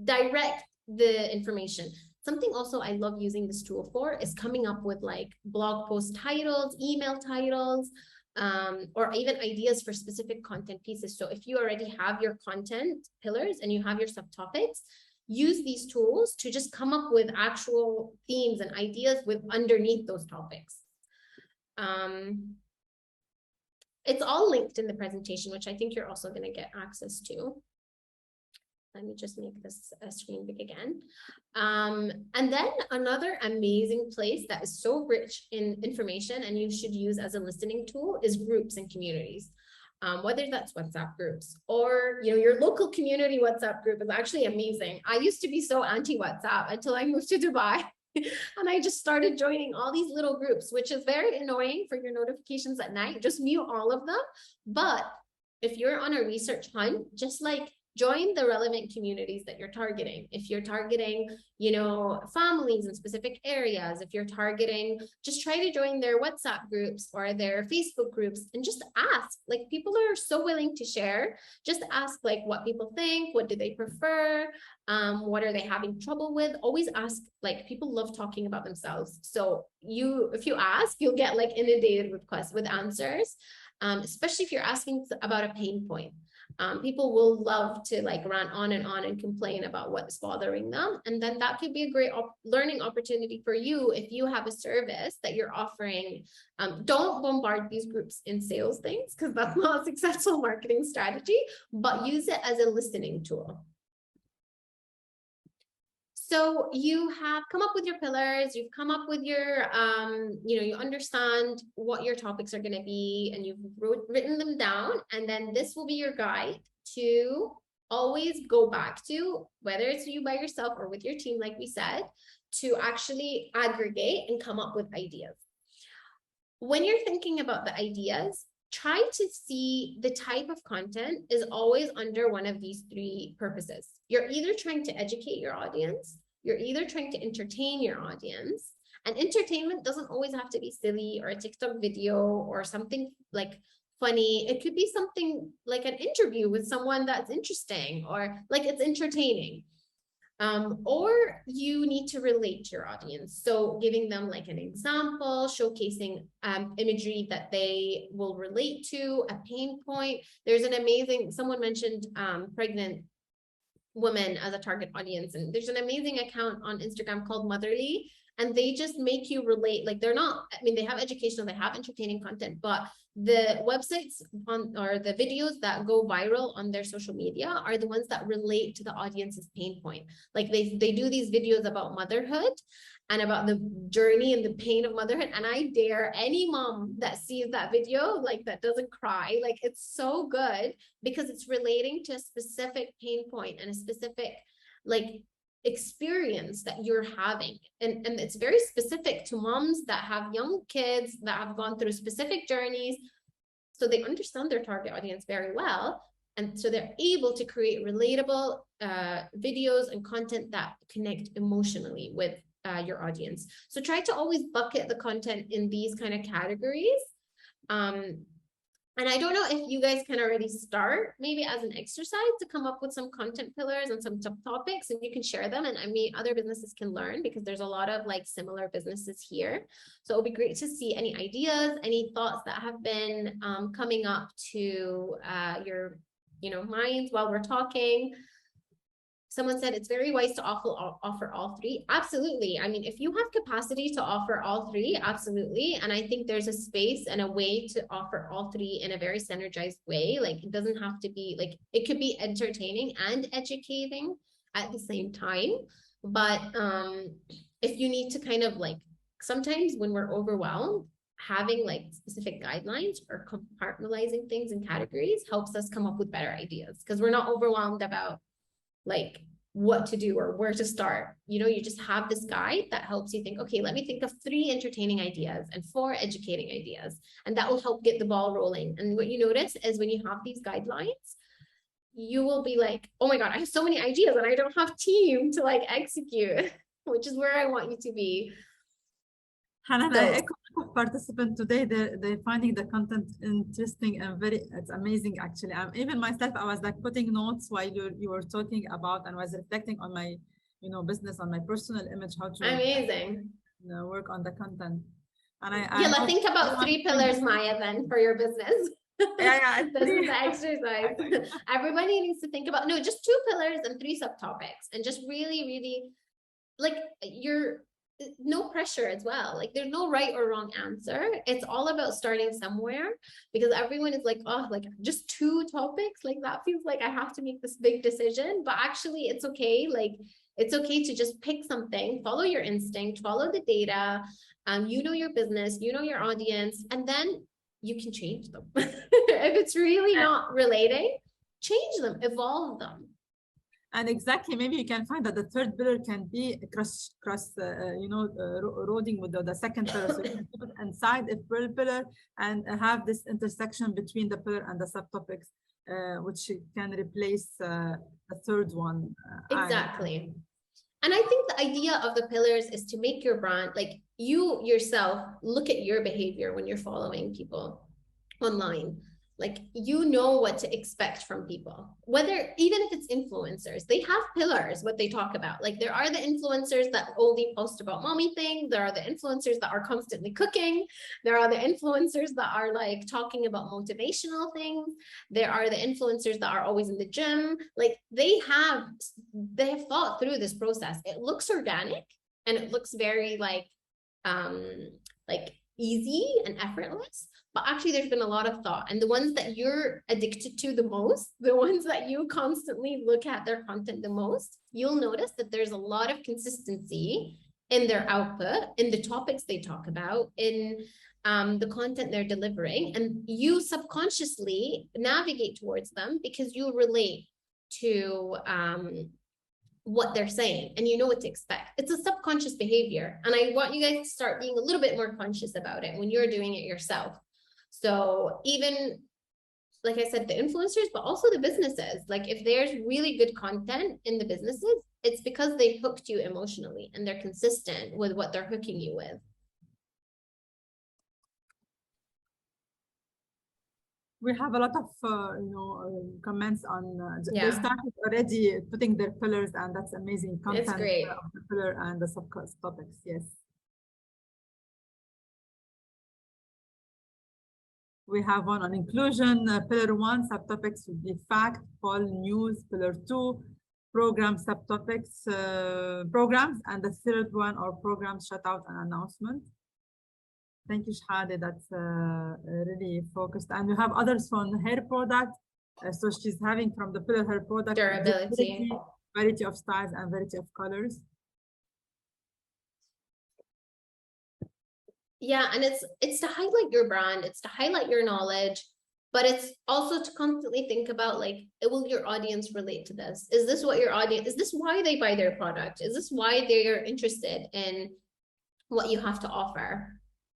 direct the information. Something also I love using this tool for is coming up with like blog post titles, email titles, or even ideas for specific content pieces. So if you already have your content pillars and you have your subtopics, use these tools to just come up with actual themes and ideas with underneath those topics. It's all linked in the presentation, which I think you're also going to get access to. Let me just make this screen big again. And then another amazing place that is so rich in information and you should use as a listening tool is groups and communities. Whether that's WhatsApp groups or your local community WhatsApp group is actually amazing. I used to be so anti-WhatsApp until I moved to Dubai. And I just started joining all these little groups, which is very annoying for your notifications at night. Just mute all of them. But if you're on a research hunt, just like join the relevant communities that you're targeting. If you're targeting, you know, families in specific areas, if you're targeting, just try to join their WhatsApp groups or their Facebook groups and just ask. Like, people are so willing to share. Just ask like what people think, what do they prefer, what are they having trouble with. Always ask. Like, people love talking about themselves. So if you ask, you'll get like inundated with answers, especially if you're asking about a pain point. People will love to like rant on and complain about what's bothering them. And then that could be a great learning opportunity for you if you have a service that you're offering. Don't bombard these groups in sales things, because that's not a successful marketing strategy, but use it as a listening tool. So you have come up with your pillars, you've come up with your, you understand what your topics are going to be, and you've written them down. And then this will be your guide to always go back to, whether it's you by yourself or with your team, like we said, to actually aggregate and come up with ideas. When you're thinking about the ideas, try to see the type of content is always under one of these three purposes. You're either trying to educate your audience, you're either trying to entertain your audience, and entertainment doesn't always have to be silly or a TikTok video or something like funny. It could be something like an interview with someone that's interesting or like it's entertaining. Or you need to relate to your audience. So giving them like an example, showcasing imagery that they will relate to, a pain point. There's an amazing, someone mentioned pregnant women as a target audience. And there's an amazing account on Instagram called Motherly. And they just make you relate. Like, they're not, I mean, they have educational, they have entertaining content, but the websites or the videos that go viral on their social media are the ones that relate to the audience's pain point. Like, they do these videos about motherhood and about the journey and the pain of motherhood. And I dare any mom that sees that video, like, that doesn't cry, like, it's so good because it's relating to a specific pain point and a specific, like, experience that you're having. And it's very specific to moms that have young kids that have gone through specific journeys. So they understand their target audience very well. And so they're able to create relatable videos and content that connect emotionally with your audience. So try to always bucket the content in these kind of categories. And I don't know if you guys can already start maybe as an exercise to come up with some content pillars and some topics, and you can share them. And I mean, other businesses can learn because there's a lot of like similar businesses here. So it'll be great to see any ideas, any thoughts that have been coming up to your, minds while we're talking. Someone said it's very wise to offer all three. Absolutely. I mean, if you have capacity to offer all three, absolutely. And I think there's a space and a way to offer all three in a very synergized way. Like, it doesn't have to be like, it could be entertaining and educating at the same time. But if you need to kind of like, sometimes when we're overwhelmed, having like specific guidelines or compartmentalizing things in categories helps us come up with better ideas, because we're not overwhelmed about like what to do or where to start. You just have this guide that helps you think, okay, let me think of 3 entertaining ideas and 4 educating ideas, and that will help get the ball rolling. And what you notice is when you have these guidelines, you will be like, oh my God, I have so many ideas and I don't have team to like execute, which is where I want you to be. Hanan, I echo participant today. They're finding the content interesting and it's amazing actually. Even myself, I was like putting notes while you were talking about, and was reflecting on my, business, on my personal image, how to amazing work on the content. And let's think about 3 pillars, Maya, then for your business. Yeah. This is the exercise. Everybody needs to think about, no, just 2 pillars and 3 subtopics, and just really, really like no pressure as well. Like, there's no right or wrong answer. It's all about starting somewhere, because everyone is like, oh, like just 2 topics, like that feels like I have to make this big decision. But actually it's okay. Like, it's okay to just pick something, follow your instinct, follow the data. Your business, your audience, and then you can change them. If it's really not relating, change them, evolve them. And exactly, maybe you can find that the third pillar can be eroding with the second pillar. So you can put it inside a pillar and have this intersection between the pillar and the subtopics, which can replace the third one. Exactly. And I think the idea of the pillars is to make your brand, like you yourself, look at your behavior when you're following people online. Like, you know what to expect from people, whether, even if it's influencers, they have pillars, what they talk about. Like, there are the influencers that only post about mommy things. There are the influencers that are constantly cooking. There are the influencers that are like talking about motivational things. There are the influencers that are always in the gym. Like, they have thought through this process. It looks organic and it looks very like easy and effortless. But actually, there's been a lot of thought. And the ones that you're addicted to the most, the ones that you constantly look at their content the most, you'll notice that there's a lot of consistency in their output, in the topics they talk about, in the content they're delivering. And you subconsciously navigate towards them because you relate to what they're saying and you know what to expect. It's a subconscious behavior. And I want you guys to start being a little bit more conscious about it when you're doing it yourself. So even, like I said, the influencers, but also the businesses, like if there's really good content in the businesses, it's because they hooked you emotionally and they're consistent with what they're hooking you with. We have a lot of comments on they started already putting their pillars, and that's amazing content. It's great. Of the pillar and the subtopics. Yes. We have one on inclusion. Pillar 1 subtopics would be fact, poll, news. Pillar 2, program subtopics, programs, and the third one are programs, shout out, and announcement. Thank you, Shahade. That's really focused. And we have others from hair product. So she's having from the pillar hair product, durability, variety of styles, and variety of colors. Yeah, and it's to highlight your brand, it's to highlight your knowledge, but it's also to constantly think about, like, will your audience relate to this? Is this what your audience, is this why they buy their product? Is this why they're interested in what you have to offer?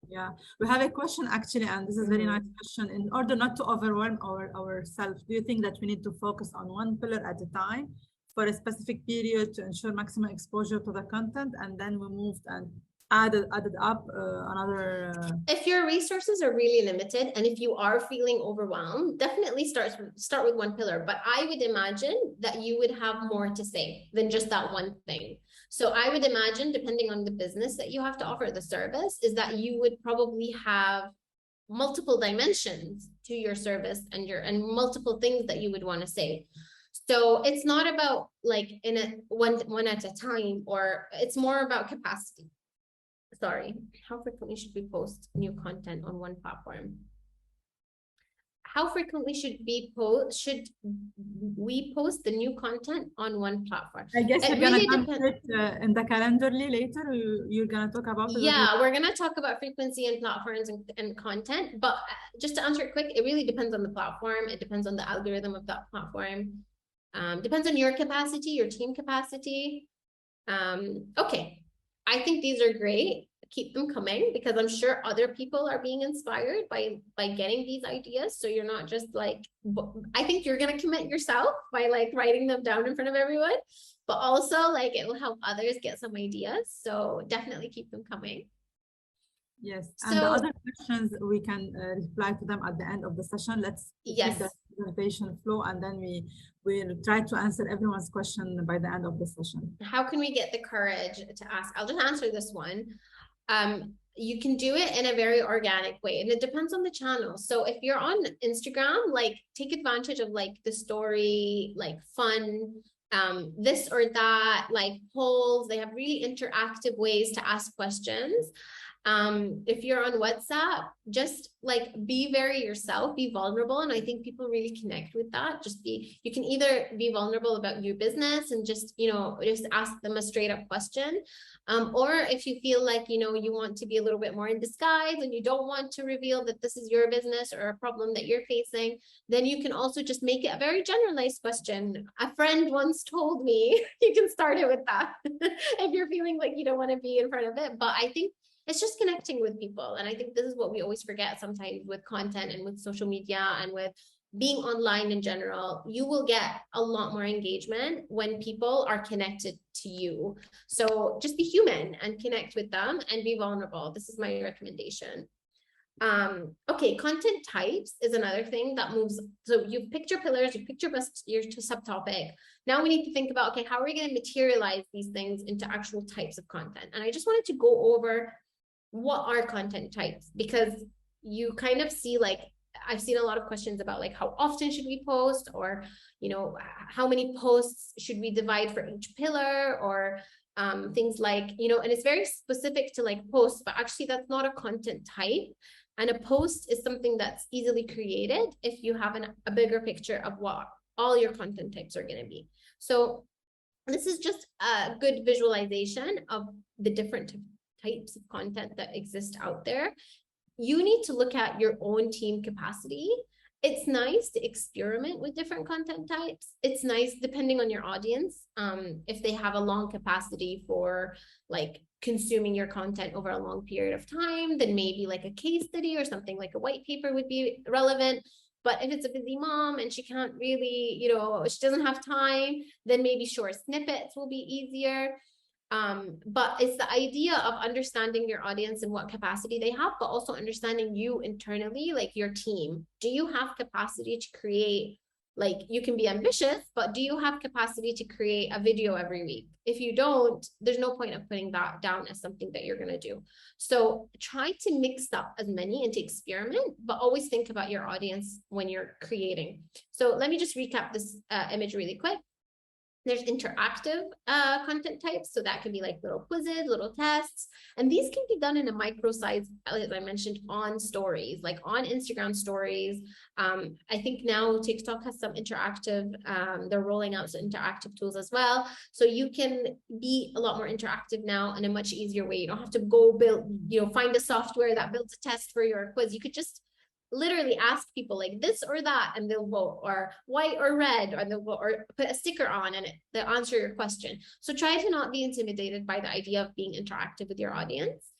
Yeah, we have a question actually, and this is a very nice question. In order not to overwhelm ourselves, do you think that we need to focus on one pillar at a time for a specific period to ensure maximum exposure to the content, and then we moved and added up another? If your resources are really limited and if you are feeling overwhelmed, definitely start with one pillar. But I would imagine that you would have more to say than just that one thing. So I would imagine, depending on the business that you have to offer, the service, is that you would probably have multiple dimensions to your service and multiple things that you would want to say. So it's not about like in a one at a time, or it's more about capacity. Sorry, how frequently should we post new content on one platform? How frequently should we post the new content on one platform? I guess you're really gonna come in the Calendarly later. You're gonna talk about it. Yeah, we're gonna talk about frequency and platforms and content. But just to answer it quick, it really depends on the platform. It depends on the algorithm of that platform. Depends on your capacity, your team capacity. Okay, I think these are great. Keep them coming, because I'm sure other people are being inspired by getting these ideas. So you're not just like, I think you're going to commit yourself by like writing them down in front of everyone, but also like it will help others get some ideas. So definitely keep them coming. Yes, and the other questions we can reply to them at the end of the session. Let's keep the presentation flow, and then we'll try to answer everyone's question by the end of the session. How can we get the courage to ask? I'll just answer this one. You can do it in a very organic way, and it depends on the channel. So if you're on Instagram, like take advantage of like the story, like fun, this or that, like polls. They have really interactive ways to ask questions. If you're on WhatsApp, just like be very yourself, be vulnerable. And I think people really connect with that. You can either be vulnerable about your business and just, just ask them a straight up question. Or if you feel like, you want to be a little bit more in disguise and you don't want to reveal that this is your business or a problem that you're facing, then you can also just make it a very generalized question. A friend once told me, you can start it with that if you're feeling like you don't want to be in front of it. But I think it's just connecting with people. And I think this is what we always forget sometimes with content and with social media and with being online in general. You will get a lot more engagement when people are connected to you. So just be human and connect with them and be vulnerable. This is my recommendation. Okay, content types is another thing that moves. So you've picked your pillars, you've picked your subtopic. Now we need to think about, okay, how are we going to materialize these things into actual types of content? And I just wanted to go over what are content types, because you kind of see, like, I've seen a lot of questions about like how often should we post, or how many posts should we divide for each pillar, or things like, and it's very specific to like posts, but actually that's not a content type. And a post is something that's easily created if you have a bigger picture of what all your content types are going to be. So this is just a good visualization of the different types of content that exist out there. You need to look at your own team capacity. It's nice to experiment with different content types. It's nice depending on your audience. If they have a long capacity for like consuming your content over a long period of time, then maybe like a case study or something like a white paper would be relevant. But if it's a busy mom and she can't really, she doesn't have time, then maybe short snippets will be easier. But it's the idea of understanding your audience and what capacity they have, but also understanding you internally, like your team. Do you have capacity to create, like, you can be ambitious, but do you have capacity to create a video every week? If you don't, there's no point of putting that down as something that you're going to do. So try to mix up as many and to experiment, but always think about your audience when you're creating. So let me just recap this image really quick. There's interactive content types. So that could be like little quizzes, little tests. And these can be done in a micro size, as I mentioned, on stories, like on Instagram stories. I think now TikTok has some interactive, they're rolling out some interactive tools as well. So you can be a lot more interactive now in a much easier way. You don't have to go build, find a software that builds a test for your quiz. You could just literally ask people like this or that, and they'll vote, or white or red, or they'll vote, or put a sticker on and they'll answer your question. So try to not be intimidated by the idea of being interactive with your audience.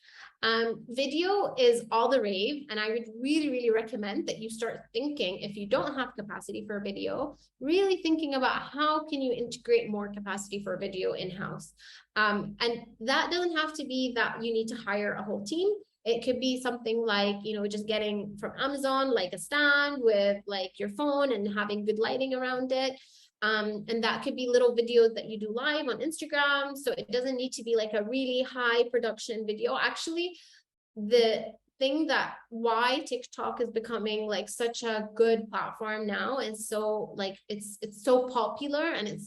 Video is all the rave, and I would really, really recommend that you start thinking, if you don't have capacity for video, really thinking about how can you integrate more capacity for video in-house. And that doesn't have to be that you need to hire a whole team. It could be something like, just getting from Amazon, like a stand with like your phone and having good lighting around it. And that could be little videos that you do live on Instagram. So it doesn't need to be like a really high production video. Actually, the thing that why TikTok is becoming like such a good platform now, and so like it's so popular, and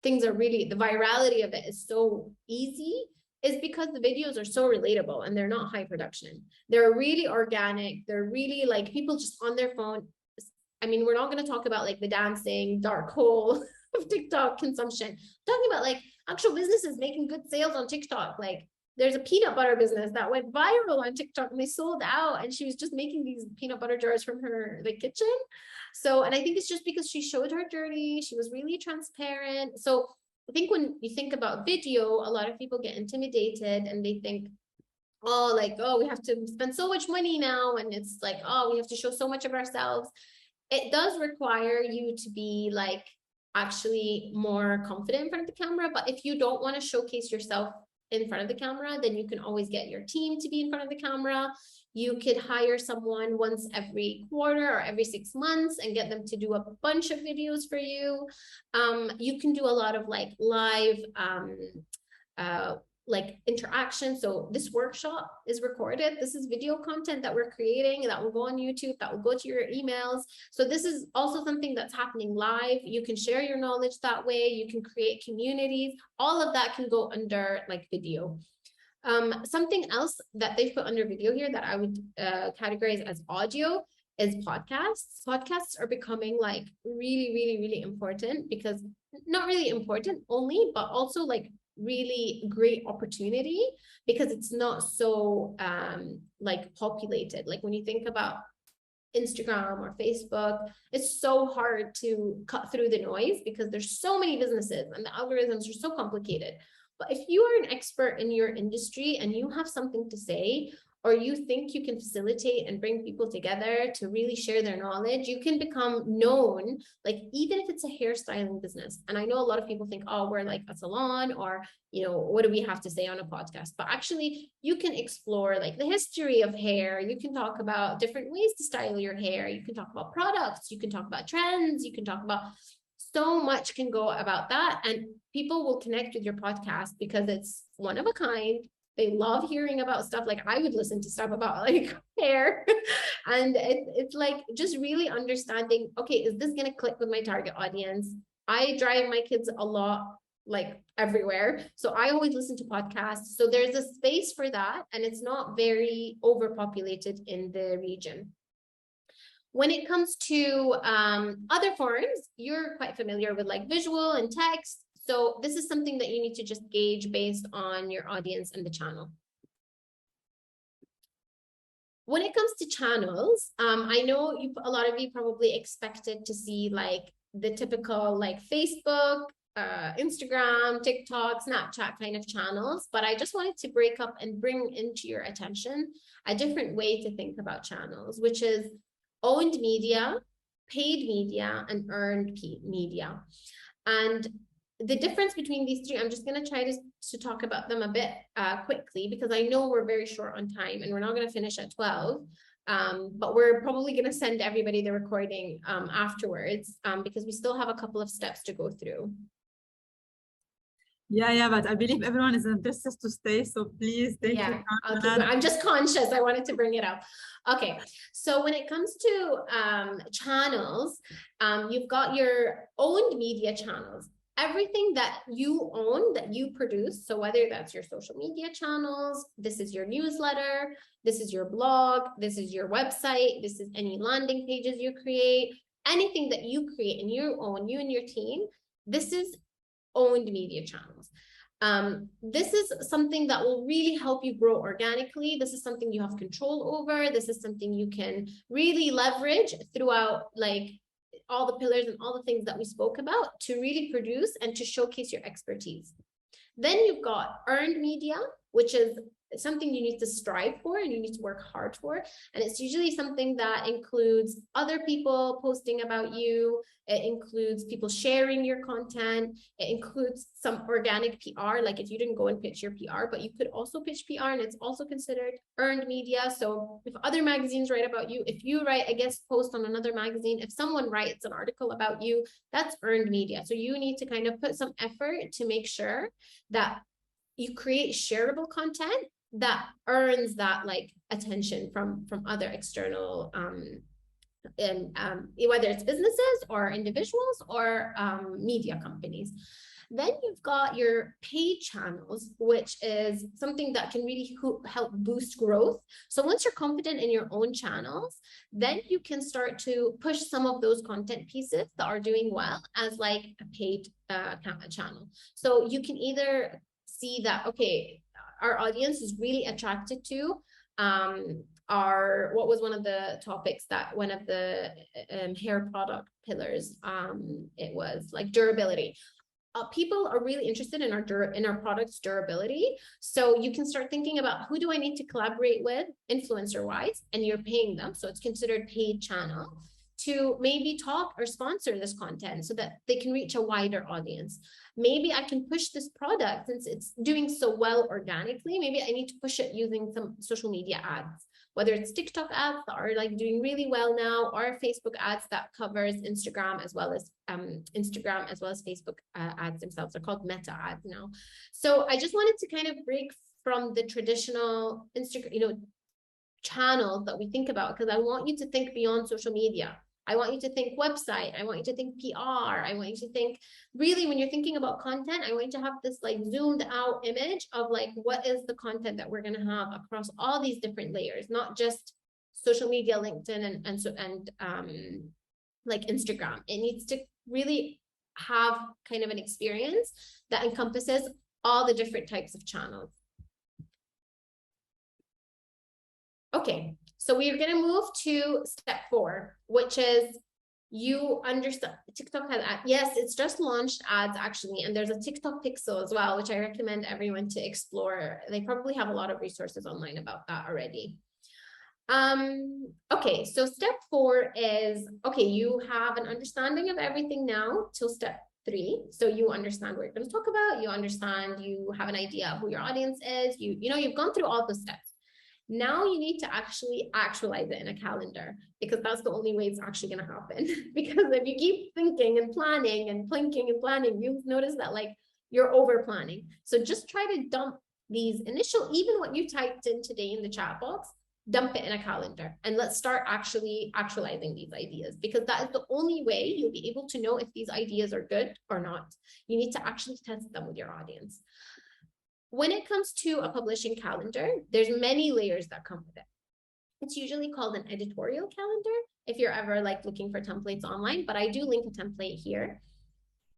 things are really, the virality of it is so easy, is because the videos are so relatable and they're not high production. They're really organic. They're really like people just on their phone. I mean, we're not going to talk about like the dancing dark hole of TikTok consumption. I'm talking about like actual businesses making good sales on TikTok. Like there's a peanut butter business that went viral on TikTok and they sold out, and she was just making these peanut butter jars from her like kitchen. So, and I think it's just because she showed her journey. She was really transparent. So I think when you think about video, a lot of people get intimidated and they think, oh, we have to spend so much money now. And it's like, oh, we have to show so much of ourselves. It does require you to be like actually more confident in front of the camera. But if you don't want to showcase yourself in front of the camera, then you can always get your team to be in front of the camera. You could hire someone once every quarter or every 6 months and get them to do a bunch of videos for you. You can do a lot of like live like interaction. So this workshop is recorded. This is video content that we're creating that will go on YouTube, that will go to your emails. So this is also something that's happening live. You can share your knowledge that way. You can create communities. All of that can go under like video. Something else that they've put under video here that I would categorize as audio is podcasts. Podcasts are becoming like really, really, really important, because not really important only, but also like really great opportunity, because it's not so like populated. Like when you think about Instagram or Facebook, it's so hard to cut through the noise because there's so many businesses and the algorithms are so complicated. But if you are an expert in your industry and you have something to say, or you think you can facilitate and bring people together to really share their knowledge, you can become known, like even if it's a hairstyling business. And I know a lot of people think, oh, we're like a salon, or, you know, what do we have to say on a podcast? But actually you can explore like the history of hair. You can talk about different ways to style your hair. You can talk about products. You can talk about trends. You can talk about so much can go about that. And people will connect with your podcast because it's one of a kind. They love hearing about stuff. Like I would listen to stuff about like hair. And it's like just really understanding, okay, is this going to click with my target audience? I drive my kids a lot, like everywhere. So I always listen to podcasts. So there's a space for that. And it's not very overpopulated in the region. When it comes to other forms, you're quite familiar with like visual and text. So this is something that you need to just gauge based on your audience and the channel. When it comes to channels, I know a lot of you probably expected to see like the typical like Facebook, Instagram, TikTok, Snapchat kind of channels, but I just wanted to break up and bring into your attention a different way to think about channels, which is owned media, paid media, and earned media. And the difference between these three, I'm just going to try to talk about them a bit quickly, because I know we're very short on time and we're not going to finish at 12. But we're probably going to send everybody the recording afterwards, because we still have a couple of steps to go through. Yeah, but I believe everyone is interested to stay, so please take your time. I'm just conscious. I wanted to bring it up. Okay, so when it comes to channels, you've got your owned media channels. Everything that you own, that you produce, so whether that's your social media channels, this is your newsletter, this is your blog, this is your website, this is any landing pages you create, anything that you create and you own, you and your team, this is owned media channels. This is something that will really help you grow organically. This is something you have control over. This is something you can really leverage throughout like all the pillars and all the things that we spoke about to really produce and to showcase your expertise. Then you've got earned media, which is something you need to strive for and you need to work hard for. And it's usually something that includes other people posting about you. It includes people sharing your content. It includes some organic PR, like if you didn't go and pitch your PR, but you could also pitch PR and it's also considered earned media. So if other magazines write about you, if you write a guest post on another magazine, if someone writes an article about you, that's earned media. So you need to kind of put some effort to make sure that you create shareable content that earns that like attention from other external whether it's businesses or individuals or media companies. Then you've got your paid channels, which is something that can really help boost growth. So once you're confident in your own channels, then you can start to push some of those content pieces that are doing well as like a paid channel. So you can either see that, okay, our audience is really attracted to what was one of the topics that one of the hair product pillars, it was like durability. People are really interested in our products durability. So you can start thinking about who do I need to collaborate with influencer wise, and you're paying them. So it's considered paid channel to maybe talk or sponsor this content so that they can reach a wider audience. Maybe I can push this product since it's doing so well organically. Maybe I need to push it using some social media ads, whether it's TikTok ads that are like doing really well now, or Facebook ads that covers Instagram as well as Facebook ads themselves. They're called meta ads now. So I just wanted to kind of break from the traditional Instagram, channels that we think about, because I want you to think beyond social media. I want you to think website. I want you to think PR. I want you to think, really, when you're thinking about content, I want you to have this like zoomed out image of like, what is the content that we're going to have across all these different layers, not just social media, LinkedIn, and like Instagram. It needs to really have kind of an experience that encompasses all the different types of channels. Okay, so we're going to move to step 4, which is you understand TikTok has ads. Yes, it's just launched ads actually, and there's a TikTok Pixel as well, which I recommend everyone to explore. They probably have a lot of resources online about that already. Okay, so step 4 is, okay, you have an understanding of everything now till step 3. So you understand what you're going to talk about, you understand, you have an idea of who your audience is, you know, you've gone through all the steps. Now you need to actually actualize it in a calendar, because that's the only way it's actually going to happen. Because if you keep thinking and planning and plinking and planning, you notice that like you're over planning. So just try to dump these initial, even what you typed in today in the chat box, dump it in a calendar, and let's start actually actualizing these ideas, because that is the only way you'll be able to know if these ideas are good or not. You need to actually test them with your audience. When it comes to a publishing calendar, there's many layers that come with it. It's usually called an editorial calendar if you're ever like looking for templates online, but I do link a template here.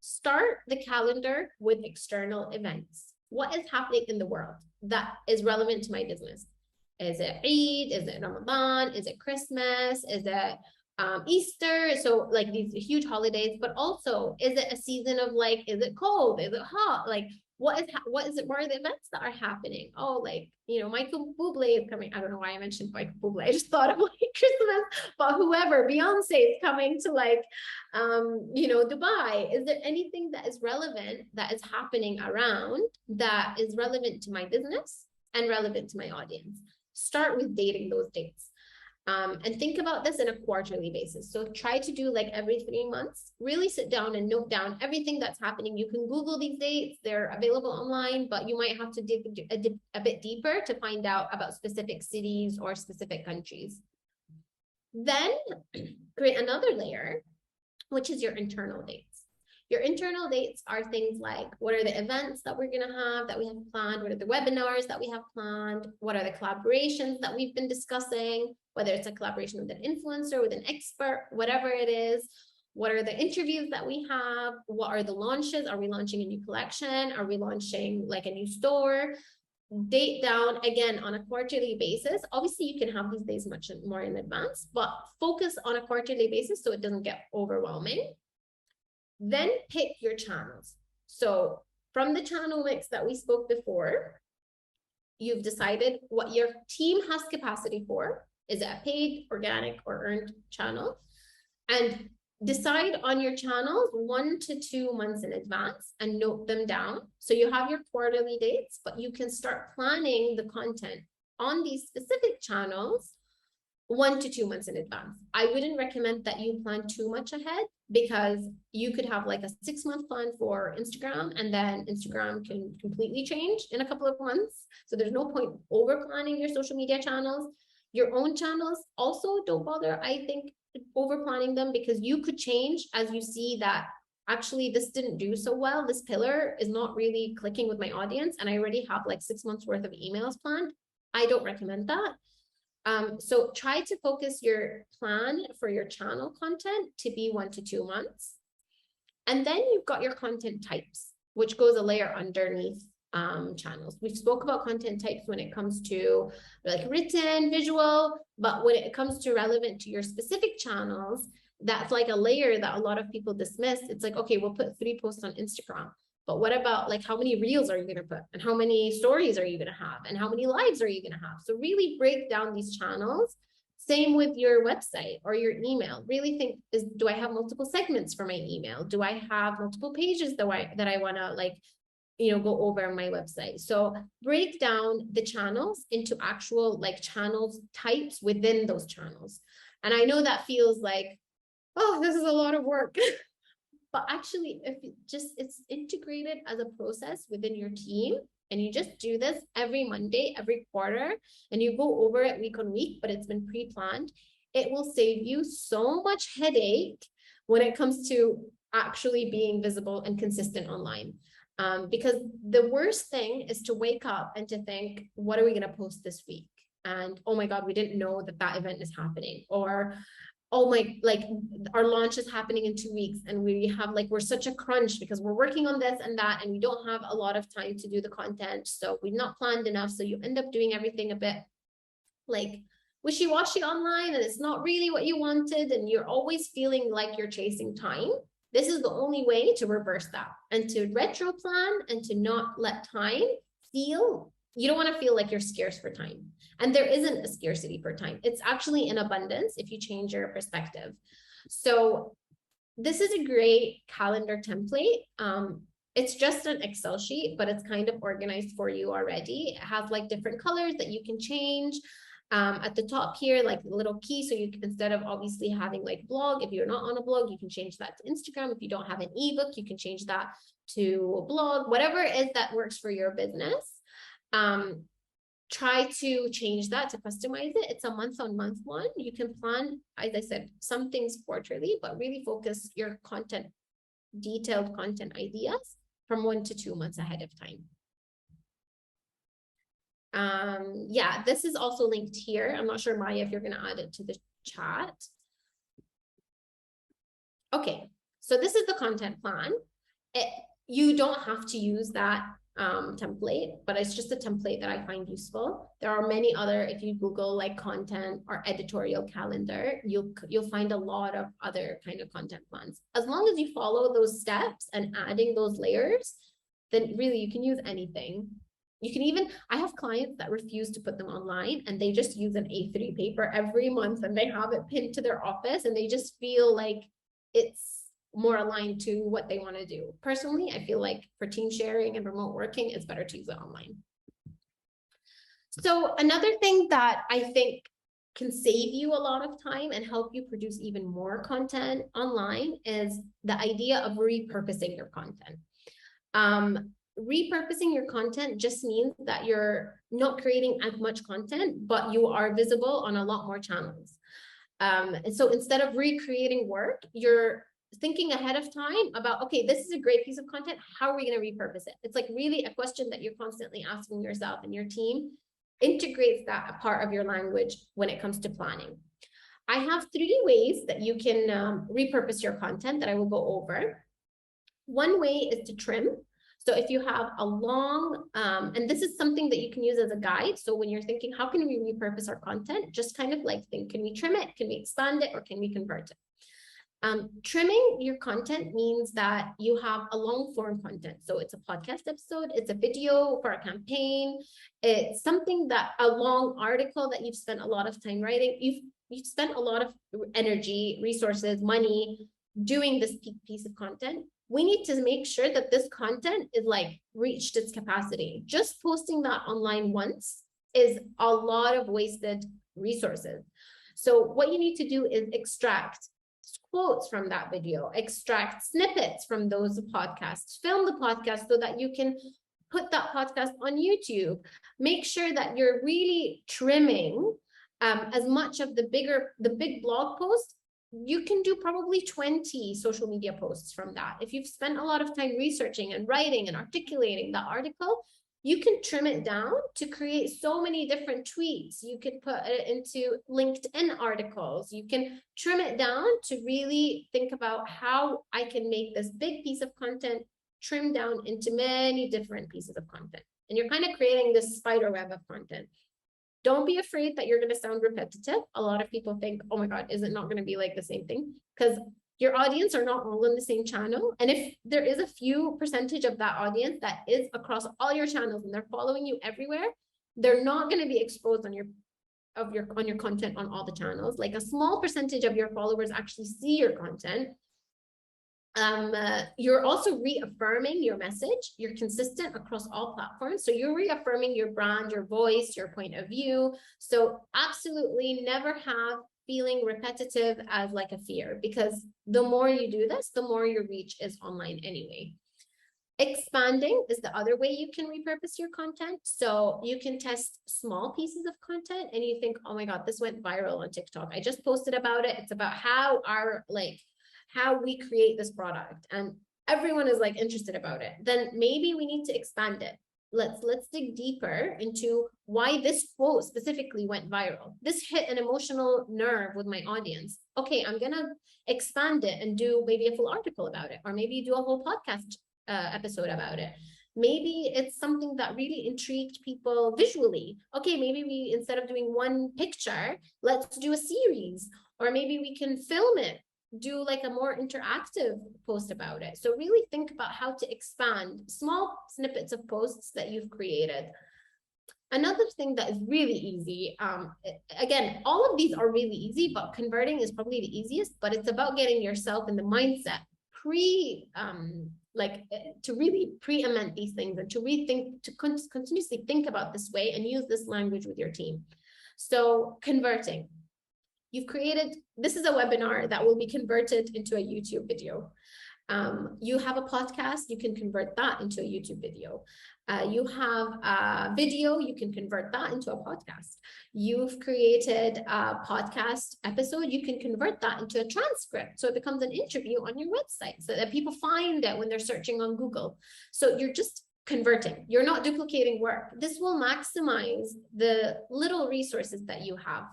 Start the calendar with external events. What is happening in the world that is relevant to my business? Is it Eid? Is it Ramadan? Is it Christmas? Is it Easter? So like these huge holidays, but also, is it a season of like, is it cold? Is it hot? Like, what is it? What are the events that are happening? Oh, like, you know, Michael Bublé is coming. I don't know why I mentioned Michael Bublé. I just thought of like Christmas, but whoever, Beyonce is coming to like, you know, Dubai. Is there anything that is relevant that is happening around that is relevant to my business and relevant to my audience? Start with dating those dates. And think about this in a quarterly basis. So try to do like every 3 months, really sit down and note down everything that's happening. You can Google these dates, they're available online, but you might have to dig a bit deeper to find out about specific cities or specific countries. Then create another layer, which is your internal dates. Your internal dates are things like, what are the events that we're going to have that we have planned? What are the webinars that we have planned? What are the collaborations that we've been discussing? Whether it's a collaboration with an influencer, with an expert, whatever it is. What are the interviews that we have? What are the launches? Are we launching a new collection? Are we launching like a new store? Date down again on a quarterly basis. Obviously, you can have these days much more in advance, but focus on a quarterly basis so it doesn't get overwhelming. Then pick your channels. So from the channel mix that we spoke before, you've decided what your team has capacity for. Is it a paid, organic, or earned channel? And decide on your channels 1 to 2 months in advance and note them down. So you have your quarterly dates, but you can start planning the content on these specific channels 1 to 2 months in advance. I wouldn't recommend that you plan too much ahead, because you could have like a 6-month plan for Instagram, and then Instagram can completely change in a couple of months. So there's no point over planning your social media channels. Your own channels also, don't bother, I think, over planning them, because you could change as you see that actually this didn't do so well. This pillar is not really clicking with my audience, and I already have like 6 months worth of emails planned. I don't recommend that. So try to focus your plan for your channel content to be 1 to 2 months. And then you've got your content types, which goes a layer underneath channels. We've spoke about content types when it comes to like written, visual, but when it comes to relevant to your specific channels, that's like a layer that a lot of people dismiss. It's like, okay, we'll put 3 posts on Instagram. But what about like how many reels are you going to put, and how many stories are you going to have, and how many lives are you going to have? So really break down these channels. Same with your website or your email. Really think, do I have multiple segments for my email? Do I have multiple pages that I want to like, you know, go over on my website? So break down the channels into actual like channels types within those channels. And I know that feels like, oh, this is a lot of work. But actually, if it's integrated as a process within your team, and you just do this every Monday, every quarter, and you go over it week on week, but it's been pre-planned, it will save you so much headache when it comes to actually being visible and consistent online. Because the worst thing is to wake up and to think, what are we going to post this week? And oh my God, we didn't know that that event is happening. Or, oh my, like our launch is happening in 2 weeks and we have like, we're such a crunch because we're working on this and that, and we don't have a lot of time to do the content. So we've not planned enough. So you end up doing everything a bit like wishy-washy online, and it's not really what you wanted. And you're always feeling like you're chasing time. This is the only way to reverse that and to retro plan and to not let time feel, you don't want to feel like you're scarce for time. And there isn't a scarcity for time. It's actually in abundance if you change your perspective. So this is a great calendar template. It's just an Excel sheet, but it's kind of organized for you already. It has like different colors that you can change. At the top here, like the little key, so you can, instead of obviously having like blog, if you're not on a blog, you can change that to Instagram. If you don't have an ebook, you can change that to a blog, whatever it is that works for your business. Try to change that, to customize it. It's a month-on-month one. You can plan, as I said, some things quarterly, but really focus your content, detailed content ideas from 1 to 2 months ahead of time. Yeah, this is also linked here. I'm not sure, Maya, if you're going to add it to the chat. Okay, so this is the content plan. You don't have to use that template, but it's just a template that I find useful. There are many other, if you Google like content or editorial calendar, you'll find a lot of other kind of content plans. As long as you follow those steps and adding those layers, then really you can use anything. You can even, I have clients that refuse to put them online and they just use an A3 paper every month and they have it pinned to their office and they just feel like it's more aligned to what they want to do. Personally, I feel like for team sharing and remote working, it's better to use it online. So another thing that I think can save you a lot of time and help you produce even more content online is the idea of repurposing your content. Repurposing your content just means that you're not creating as much content, but you are visible on a lot more channels. And so instead of recreating work, you're thinking ahead of time about, okay, this is a great piece of content. How are we going to repurpose it? It's like really a question that you're constantly asking yourself, and your team integrates that a part of your language when it comes to planning. I have 3 ways that you can repurpose your content that I will go over. One way is to trim. So if you have a long, and this is something that you can use as a guide. So when you're thinking, how can we repurpose our content? Just kind of like think, can we trim it? Can we expand it? Or can we convert it? Trimming your content means that you have a long form content. So it's a podcast episode, it's a video for a campaign, it's something that, a long article that you've spent a lot of time writing. You've spent a lot of energy, resources, money doing this piece of content. We need to make sure that this content is like reached its capacity. Just posting that online once is a lot of wasted resources. So what you need to do is extract quotes from that video, extract snippets from those podcasts, film the podcast so that you can put that podcast on YouTube. Make sure that you're really trimming as much of the big blog post. You can do probably 20 social media posts from that. If you've spent a lot of time researching and writing and articulating that article, you can trim it down to create so many different tweets. You could put it into LinkedIn articles. You can trim it down to really think about how I can make this big piece of content trim down into many different pieces of content. And you're kind of creating this spider web of content. Don't be afraid that you're going to sound repetitive. A lot of people think, oh my God, is it not going to be like the same thing? Because your audience are not all in the same channel. And if there is a few percentage of that audience that is across all your channels and they're following you everywhere, they're not going to be exposed on your content on all the channels. Like a small percentage of your followers actually see your content. You're also reaffirming your message. You're consistent across all platforms. So you're reaffirming your brand, your voice, your point of view. So absolutely never have feeling repetitive as like a fear, because the more you do this, the more your reach is online anyway. Expanding is the other way you can repurpose your content. So you can test small pieces of content and you think, oh my God, this went viral on TikTok. I just posted about it. It's about how we create this product and everyone is like interested about it. Then maybe we need to expand it. Let's dig deeper into why this quote specifically went viral. This hit an emotional nerve with my audience. Okay, I'm gonna expand it and do maybe a full article about it, or maybe do a whole podcast episode about it. Maybe it's something that really intrigued people visually. Okay, maybe we, instead of doing one picture, let's do a series, or maybe we can film it, do like a more interactive post about it. So really think about how to expand small snippets of posts that you've created. Another thing that is really easy, again, all of these are really easy, but converting is probably the easiest, but it's about getting yourself in the mindset to really pre-implement these things and to rethink, to continuously think about this way and use this language with your team. So converting, you've created, this is a webinar that will be converted into a YouTube video. You have a podcast, you can convert that into a YouTube video. You have a video, you can convert that into a podcast. You've created a podcast episode, you can convert that into a transcript. So it becomes an interview on your website so that people find it when they're searching on Google. So you're just converting, you're not duplicating work. This will maximize the little resources that you have.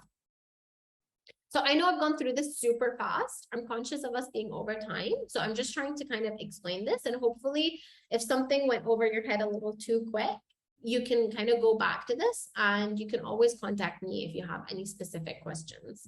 So I know I've gone through this super fast. I'm conscious of us being over time. So I'm just trying to kind of explain this. And hopefully if something went over your head a little too quick, you can kind of go back to this and you can always contact me if you have any specific questions.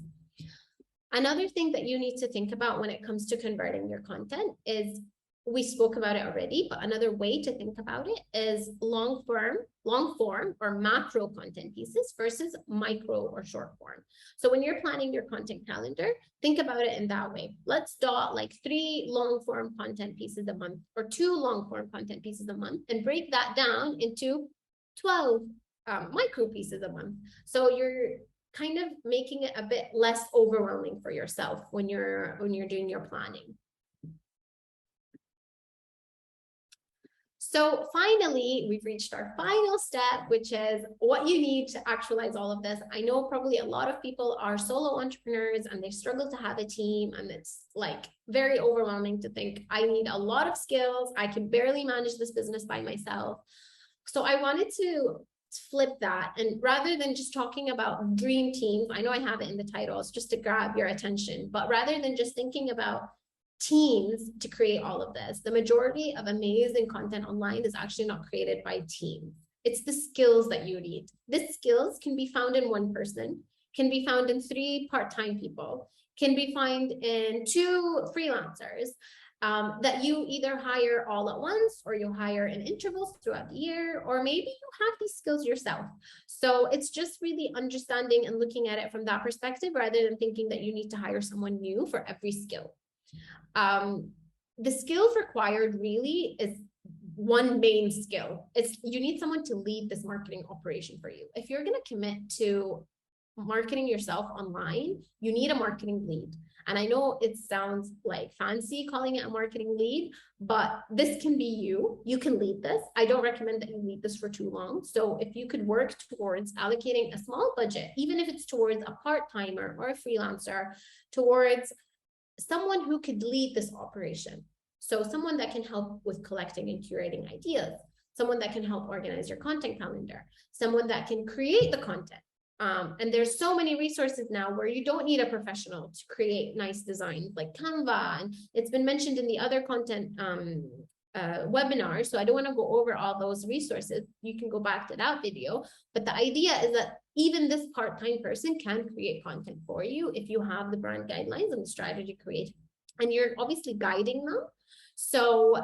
Another thing that you need to think about when it comes to converting your content is, we spoke about it already, but another way to think about it is long form or macro content pieces versus micro or short form. So when you're planning your content calendar, think about it in that way. Let's dot like 3 long form content pieces a month or 2 long form content pieces a month and break that down into 12 micro pieces a month. So you're kind of making it a bit less overwhelming for yourself when you're doing your planning. So finally, we've reached our final step, which is what you need to actualize all of this. I know probably a lot of people are solo entrepreneurs and they struggle to have a team, and it's like very overwhelming to think, I need a lot of skills, I can barely manage this business by myself. So I wanted to flip that, and rather than just talking about dream teams, I know I have it in the title, it's just to grab your attention, but rather than just thinking about teams to create all of this, the majority of amazing content online is actually not created by teams. It's the skills that you need. These skills can be found in one person, can be found in 3 part-time people, can be found in 2 freelancers that you either hire all at once, or you hire in intervals throughout the year, or maybe you have these skills yourself. So it's just really understanding and looking at it from that perspective, rather than thinking that you need to hire someone new for every skill. The skills required really is one main skill. It's, you need someone to lead this marketing operation for you. If you're going to commit to marketing yourself online, you need a marketing lead. And I know it sounds like fancy calling it a marketing lead, but this can be you. You can lead this. I don't recommend that you lead this for too long. So if you could work towards allocating a small budget, even if it's towards a part-timer or a freelancer, towards someone who could lead this operation. So someone that can help with collecting and curating ideas, someone that can help organize your content calendar, someone that can create the content. And there's so many resources now where you don't need a professional to create nice designs like Canva. And it's been mentioned in the other content webinars. So I don't want to go over all those resources. You can go back to that video. But the idea is that even this part-time person can create content for you if you have the brand guidelines and the strategy created. And you're obviously guiding them. So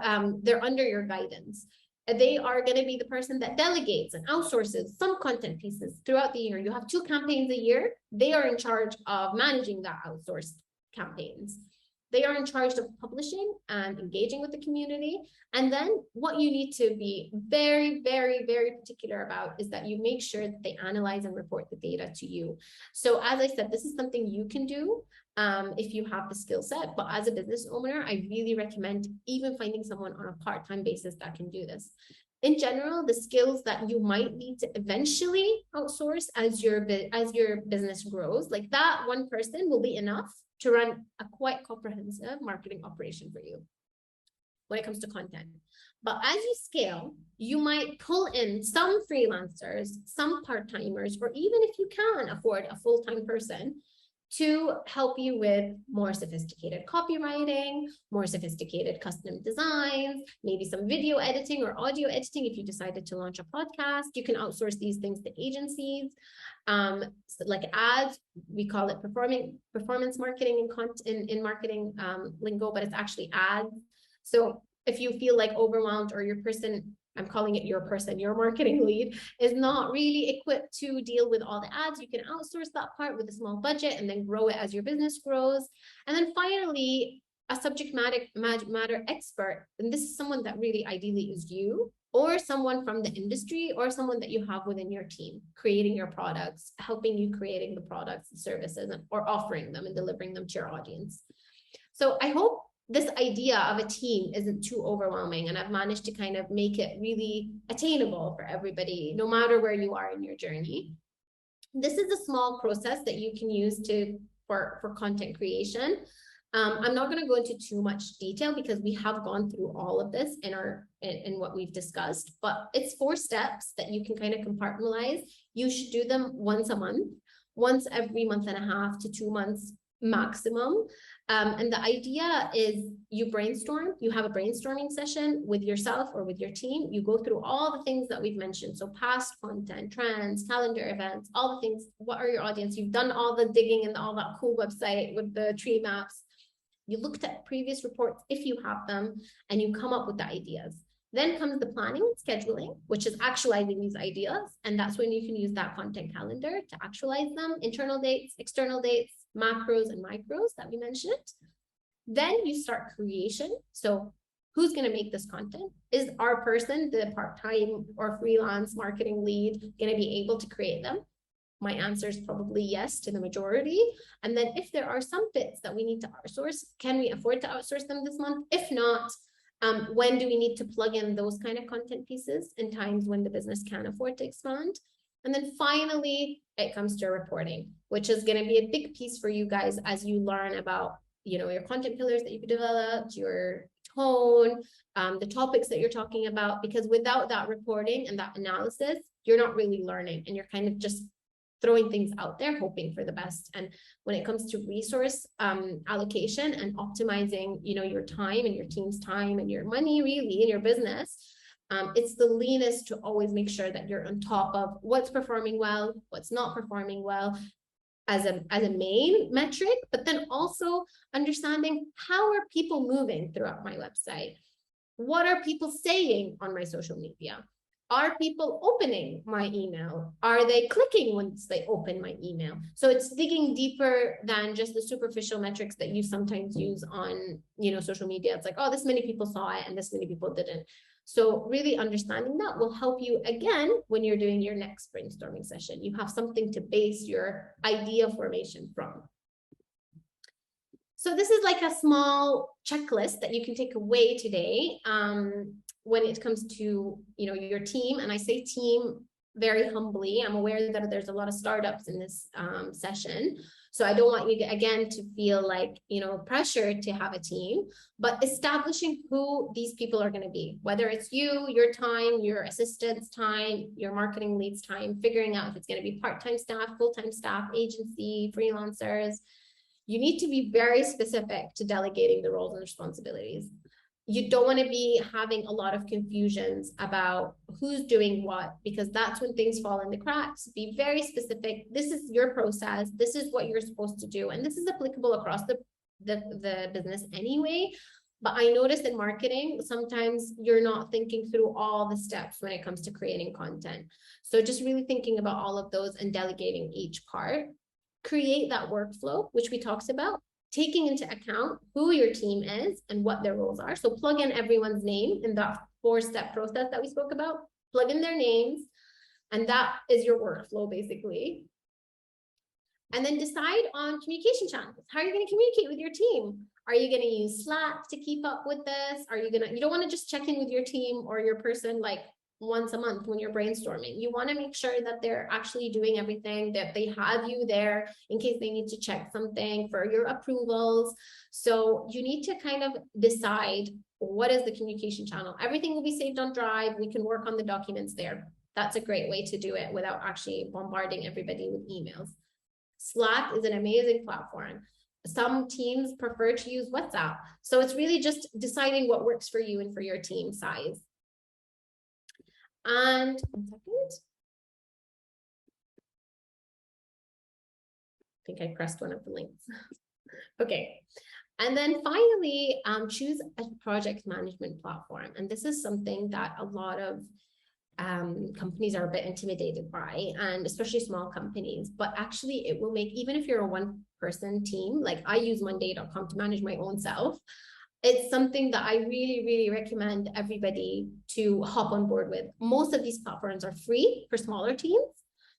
they're under your guidance. They are going to be the person that delegates and outsources some content pieces throughout the year. You have 2 campaigns a year. They are in charge of managing that outsourced campaigns. They are in charge of publishing and engaging with the community. And then what you need to be very, very, very particular about is that you make sure that they analyze and report the data to you. So as I said, this is something you can do if you have the skill set. But as a business owner, I really recommend even finding someone on a part-time basis that can do this. In general, the skills that you might need to eventually outsource as your business grows, like that one person will be enough to run a quite comprehensive marketing operation for you when it comes to content. But as you scale, you might pull in some freelancers, some part-timers, or even if you can afford a full-time person to help you with more sophisticated copywriting, more sophisticated custom designs, maybe some video editing or audio editing. If you decided to launch a podcast, you can outsource these things to agencies. So like ads, we call it performance marketing in marketing lingo, but it's actually ads. So if you feel like overwhelmed, or your person, I'm calling it your person, your marketing lead is not really equipped to deal with all the ads, you can outsource that part with a small budget and then grow it as your business grows. And then finally, a subject matter expert. And this is someone that really ideally is you, or someone from the industry, or someone that you have within your team, creating your products, helping you creating the products and services, or offering them and delivering them to your audience. So I hope this idea of a team isn't too overwhelming, and I've managed to kind of make it really attainable for everybody, no matter where you are in your journey. This is a small process that you can use for content creation. I'm not going to go into too much detail because we have gone through all of this in what we've discussed, but it's 4 steps that you can kind of compartmentalize. You should do them once a month, once every month and a half to 2 months maximum. And the idea is you brainstorm, you have a brainstorming session with yourself or with your team. You go through all the things that we've mentioned. So past content, trends, calendar events, all the things. What are your audience? You've done all the digging and all that cool website with the tree maps. You looked at previous reports if you have them, and you come up with the ideas. Then comes the planning and scheduling, which is actualizing these ideas. And that's when you can use that content calendar to actualize them, internal dates, external dates, macros and micros that we mentioned. Then you start creation. So who's going to make this content? Is our person, the part-time or freelance marketing lead, going to be able to create them? My answer is probably yes to the majority. And then if there are some bits that we need to outsource, can we afford to outsource them this month? If not, when do we need to plug in those kind of content pieces in times when the business can't afford to expand? And then finally, it comes to reporting, which is going to be a big piece for you guys as you learn about, your content pillars that you've developed, your tone, the topics that you're talking about, because without that reporting and that analysis, you're not really learning, and you're kind of just throwing things out there, hoping for the best. And when it comes to resource allocation and optimizing, your time and your team's time and your money really in your business, it's the leanest to always make sure that you're on top of what's performing well, what's not performing well as a main metric, but then also understanding how are people moving throughout my website? What are people saying on my social media? Are people opening my email? Are they clicking once they open my email? So it's digging deeper than just the superficial metrics that you sometimes use on, social media. It's like, oh, this many people saw it and this many people didn't. So really understanding that will help you, again, when you're doing your next brainstorming session. You have something to base your idea formation from. So this is like a small checklist that you can take away today when it comes to, your team. And I say team very humbly. I'm aware that there's a lot of startups in this session. So I don't want you, again, to feel like, pressure to have a team, but establishing who these people are going to be, whether it's you, your time, your assistant's time, your marketing lead's time, figuring out if it's going to be part-time staff, full-time staff, agency, freelancers. You need to be very specific to delegating the roles and responsibilities. You don't want to be having a lot of confusions about who's doing what, because that's when things fall in the cracks. Be very specific. This is your process. This is what you're supposed to do. And this is applicable across the business anyway. But I noticed in marketing, sometimes you're not thinking through all the steps when it comes to creating content. So just really thinking about all of those and delegating each part. Create that workflow, which we talked about. taking into account who your team is and what their roles are. So plug in everyone's name in that 4-step process that we spoke about, plug in their names, and that is your workflow basically. And then decide on communication channels. How are you going to communicate with your team? Are you going to use Slack to keep up with this? You don't want to just check in with your team or your person like once a month when you're brainstorming. You want to make sure that they're actually doing everything, that they have you there in case they need to check something for your approvals. So you need to kind of decide what is the communication channel. Everything will be saved on Drive. We can work on the documents there. That's a great way to do it without actually bombarding everybody with emails. Slack is an amazing platform. Some teams prefer to use WhatsApp. So it's really just deciding what works for you and for your team size. And 1 second. I think I pressed one of the links. Okay. And then finally, choose a project management platform. And this is something that a lot of companies are a bit intimidated by, and especially small companies, but actually it will make, even if you're a one-person team, like I use monday.com to manage my own self, it's something that I really, really recommend everybody to hop on board with. Most of these platforms are free for smaller teams.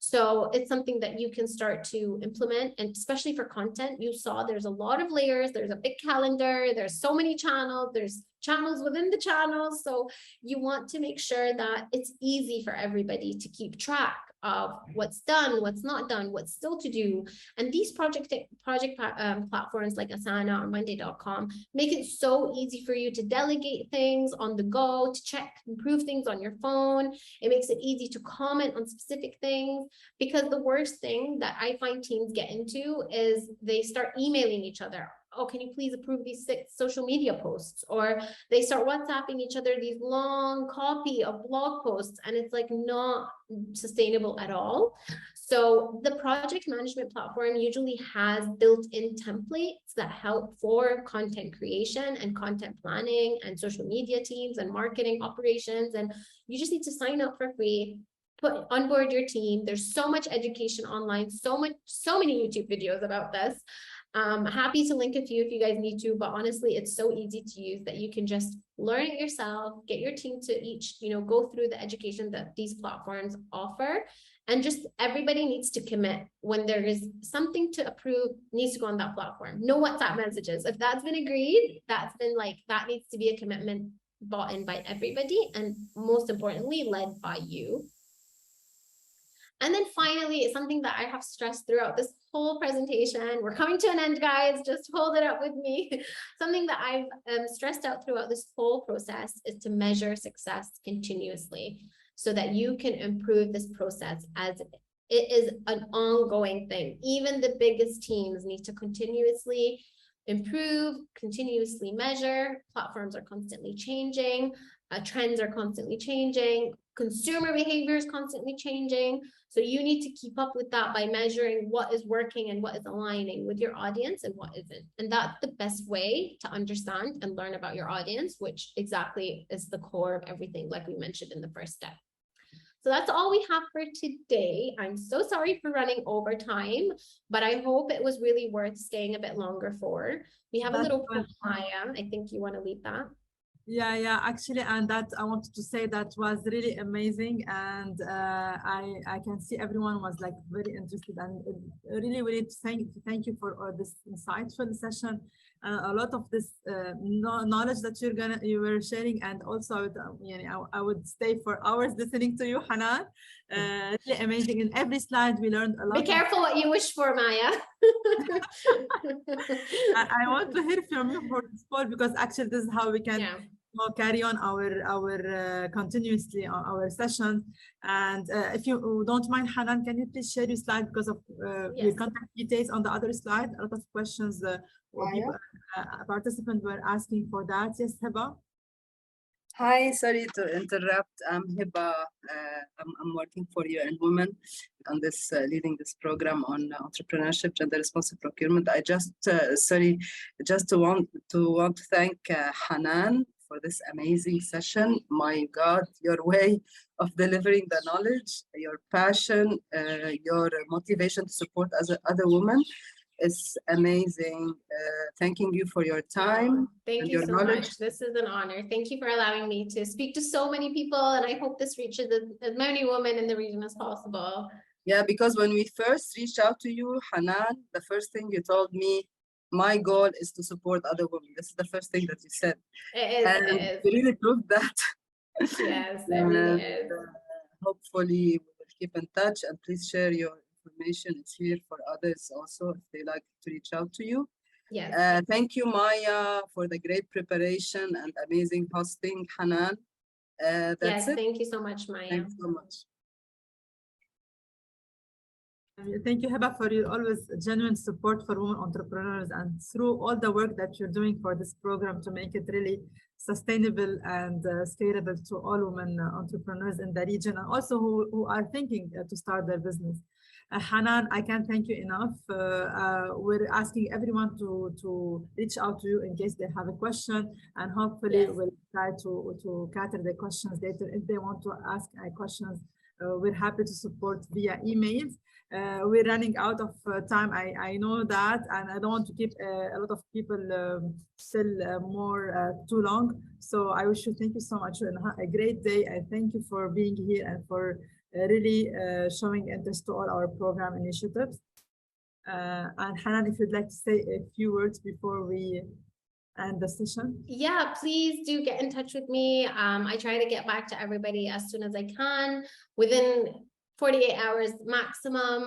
So it's something that you can start to implement, and especially for content, you saw there's a lot of layers, there's a big calendar, there's so many channels, there's channels within the channels. So you want to make sure that it's easy for everybody to keep track of what's done, what's not done, what's still to do. And these project platforms like Asana or monday.com make it so easy for you to delegate things on the go, to check, improve things on your phone. It makes it easy to comment on specific things, because the worst thing that I find teams get into is they start emailing each other. Oh, can you please approve these 6 social media posts? Or they start WhatsApping each other these long copy of blog posts, and it's like not sustainable at all. So the project management platform usually has built-in templates that help for content creation and content planning and social media teams and marketing operations. And you just need to sign up for free, put on board your team. There's so much education online, so many YouTube videos about this. Happy to link a few if you guys need to, but honestly, it's so easy to use that you can just learn it yourself, get your team to each, go through the education that these platforms offer. And just everybody needs to commit. When there is something to approve, needs to go on that platform. No WhatsApp messages. If that's been agreed, that needs to be a commitment bought in by everybody, and most importantly, led by you. And then finally, something that I have stressed throughout this whole presentation, we're coming to an end, guys, just hold it up with me. Something that I've stressed out throughout this whole process is to measure success continuously so that you can improve this process, as it is an ongoing thing. Even the biggest teams need to continuously improve, continuously measure. Platforms are constantly changing. Trends are constantly changing. Consumer behavior is constantly changing. So you need to keep up with that by measuring what is working and what is aligning with your audience and what isn't. And that's the best way to understand and learn about your audience, which exactly is the core of everything, like we mentioned in the first step. So that's all we have for today. I'm so sorry for running over time, but I hope it was really worth staying a bit longer for. We have a little Maya. I think you want to lead that. Yeah, actually, and that I wanted to say that was really amazing, and I can see everyone was like very interested, and really we need to thank you for all this insightful session, a lot of this knowledge that you were sharing, and also I would stay for hours listening to you, Hanan. Really amazing. In every slide we learned a lot. Be careful what you wish for, Maya. I want to hear from you for this call, because actually this is how we can carry on our continuously on our sessions. And if you don't mind, Hanan, can you please share your slide, because of your contact details on the other slide? A lot of questions people, participants were asking for that. Yes, Heba. Hi, sorry to interrupt. I'm Heba. I'm working for UN Women on this, leading this program on entrepreneurship, gender responsive procurement. I just want to thank Hanan for this amazing session. My God, your way of delivering the knowledge, your passion, your motivation to support other women is amazing. Thanking you for your time. Thank and you your so knowledge. much. This is an honor. Thank you for allowing me to speak to so many people, and I hope this reaches as many women in the region as possible. Yeah, because when we first reached out to you, Hanan, the first thing you told me, my goal is to support other women. This is the first thing that you said. And It you really proved that. is. Yes, it really is. Hopefully we will keep in touch, and please share your information. It's here for others also if they like to reach out to you. Yes. Thank you, Maya, for the great preparation and amazing hosting, Hanan. That's Yes, it. thank you so much, Maya. Thanks so much. Thank you, Heba, for your always genuine support for women entrepreneurs and through all the work that you're doing for this program to make it really sustainable and scalable to all women entrepreneurs in the region, and also who are thinking to start their business. Hanan, I can't thank you enough. We're asking everyone to reach out to you in case they have a question, and hopefully Yes. we'll try to cater the questions later. If they want to ask questions, we're happy to support via emails. We're running out of time. I know that, and I don't want to keep a lot of people still more too long. So I wish you thank you so much and a great day. I thank you for being here and for really showing interest to all our program initiatives. And Hanan, if you'd like to say a few words before we end the session. Yeah, please do get in touch with me. I try to get back to everybody as soon as I can, within 48 hours maximum.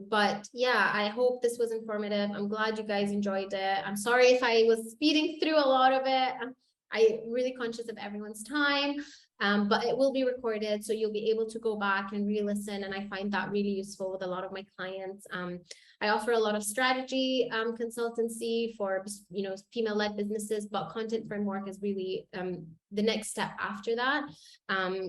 But yeah, I hope this was informative. I'm glad you guys enjoyed it. I'm sorry if I was speeding through a lot of it. I'm really conscious of everyone's time, but it will be recorded, so you'll be able to go back and re-listen, and I find that really useful with a lot of my clients. I offer a lot of strategy consultancy for, you know, female-led businesses, but content framework is really the next step after that,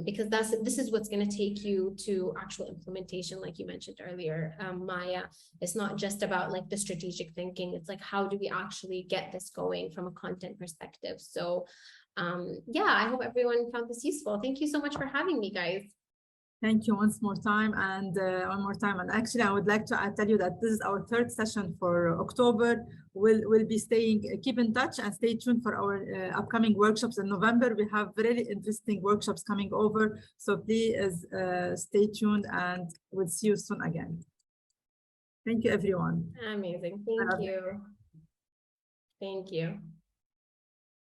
because this is what's going to take you to actual implementation, like you mentioned earlier, Maya. It's not just about like the strategic thinking. It's like, how do we actually get this going from a content perspective? So yeah, I hope everyone found this useful. Thank you so much for having me, guys. Thank you once more time, and one more time. And actually, I would like to tell you that this is our third session for October. We'll be staying, keep in touch and stay tuned for our upcoming workshops in November. We have really interesting workshops coming over. So please stay tuned, and we'll see you soon again. Thank you, everyone. Amazing. Thank you. Thank you.